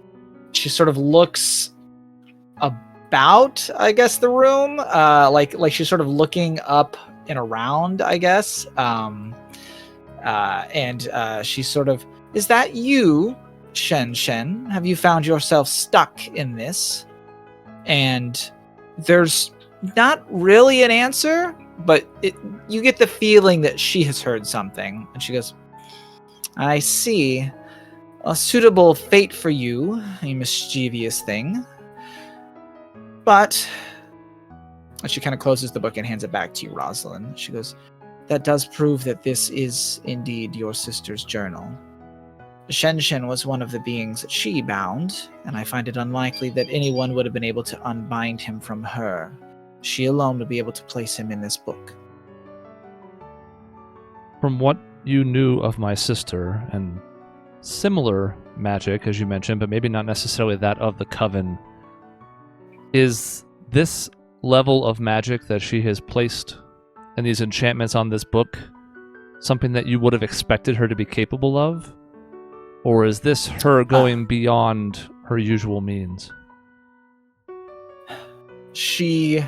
she sort of looks about, I guess, the room, like she's sort of looking up and around, I guess. And she sort of, is that you, Shen? Have you found yourself stuck in this? And there's not really an answer, but you get the feeling that she has heard something. And she goes, I see. A suitable fate for you, a mischievous thing. But, and she kind of closes the book and hands it back to you, Rosalind. She goes, that does prove that this is indeed your sister's journal. Shen was one of the beings that she bound, and I find it unlikely that anyone would have been able to unbind him from her. She alone would be able to place him in this book. From what you knew of my sister, and similar magic, as you mentioned, but maybe not necessarily that of the Coven, is this level of magic that she has placed in these enchantments on this book something that you would have expected her to be capable of? Or is this her going beyond her usual means? She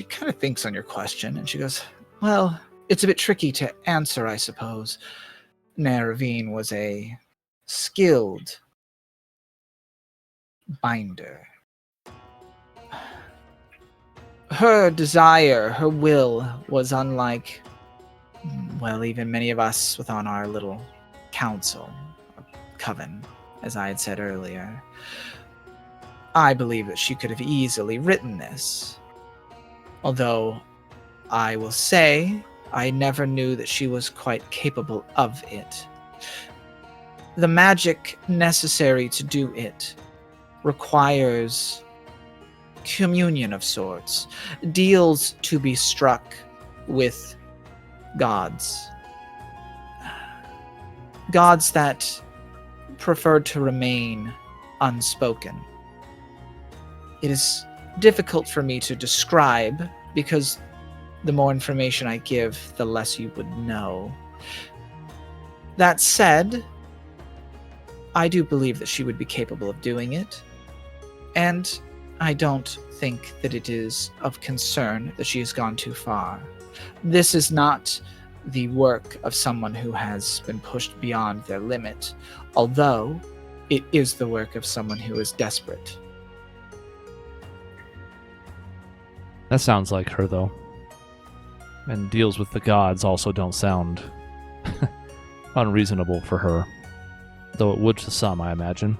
kind of thinks on your question, and she goes, well, it's a bit tricky to answer, I suppose. Naravine was a skilled binder. Her desire, her will, was unlike, well, even many of us within our little council, or coven, as I had said earlier. I believe that she could have easily written this. Although, I will say, I never knew that she was quite capable of it. The magic necessary to do it requires communion of sorts, deals to be struck with gods. Gods that preferred to remain unspoken. It is difficult for me to describe because the more information I give, the less you would know. That said, I do believe that she would be capable of doing it, and I don't think that it is of concern that she has gone too far. This is not the work of someone who has been pushed beyond their limit, although it is the work of someone who is desperate. That sounds like her, though. And deals with the gods also don't sound unreasonable for her. Though it would to some, I imagine.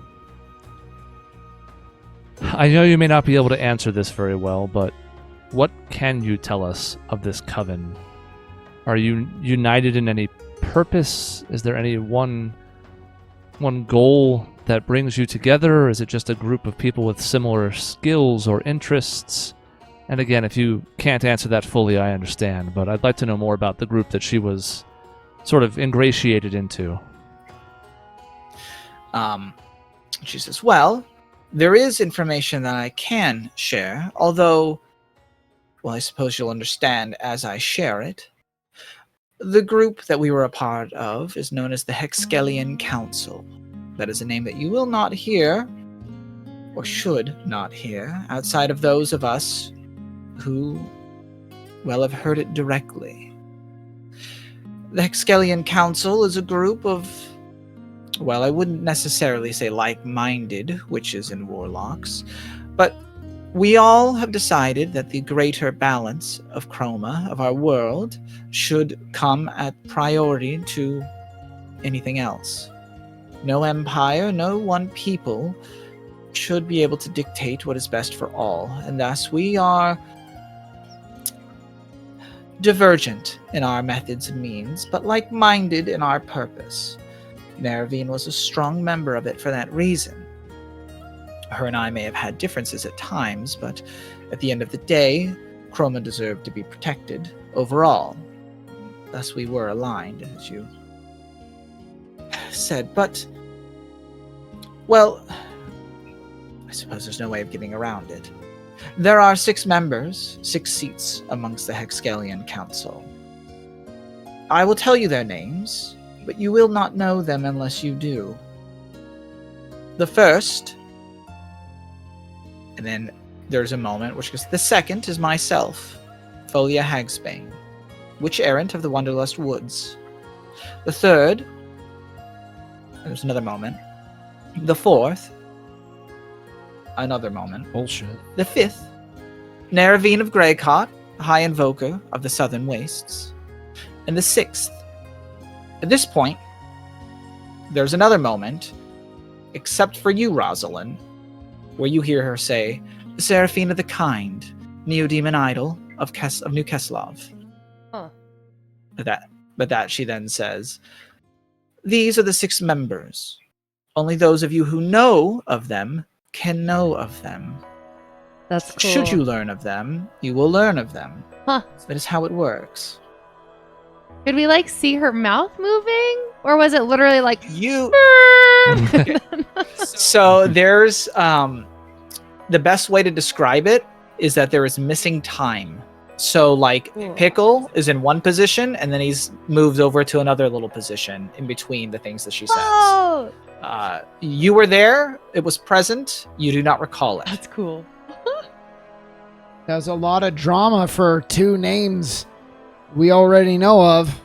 I know you may not be able to answer this very well, but what can you tell us of this coven? Are you united in any purpose? Is there any one goal that brings you together? Or is it just a group of people with similar skills or interests? And again, if you can't answer that fully, I understand, but I'd like to know more about the group that she was sort of ingratiated into. She says, well, there is information that I can share, although, well, I suppose you'll understand as I share it. The group that we were a part of is known as the Hexkelian Council. That is a name that you will not hear, or should not hear, outside of those of us who, well, have heard it directly. The Hexkelian Council is a group of, well, I wouldn't necessarily say like-minded witches and warlocks, but we all have decided that the greater balance of chroma of our world should come at priority to anything else. No empire, no one people should be able to dictate what is best for all, and thus we are divergent in our methods and means, but like-minded in our purpose. Neravine was a strong member of it for that reason. Her and I may have had differences at times, but at the end of the day, Chroma deserved to be protected overall. Thus we were aligned, as you said, but... well, I suppose there's no way of getting around it. There are 6 members, 6 seats amongst the Hexgalian Council. I will tell you their names, but you will not know them unless you do. The first, and then there's a moment which goes, the second is myself, Folia Hagsbane, witch errant of the Wonderlust Woods. The third, there's another moment. The fourth, another moment. Bullshit. The fifth, Neravine of Greycott, High Invoker of the Southern Wastes. And the sixth, at this point, there's another moment, except for you, Rosalind, where you hear her say, Seraphina the Kind, Neodemon Idol of New Keslov. Huh. But that she then says, these are the 6 members. Only those of you who know of them can know of them. That's cool. Should you learn of them, you will learn of them. Huh. That is how it works. Could we like see her mouth moving? Or was it literally like You So there's the best way to describe it is that there is missing time. So like Cool. Pickle is in one position and then he's moved over to another little position in between the things that she says. Whoa! You were there, it was present, you do not recall it. That's cool. There's a lot of drama for 2 names we already know of.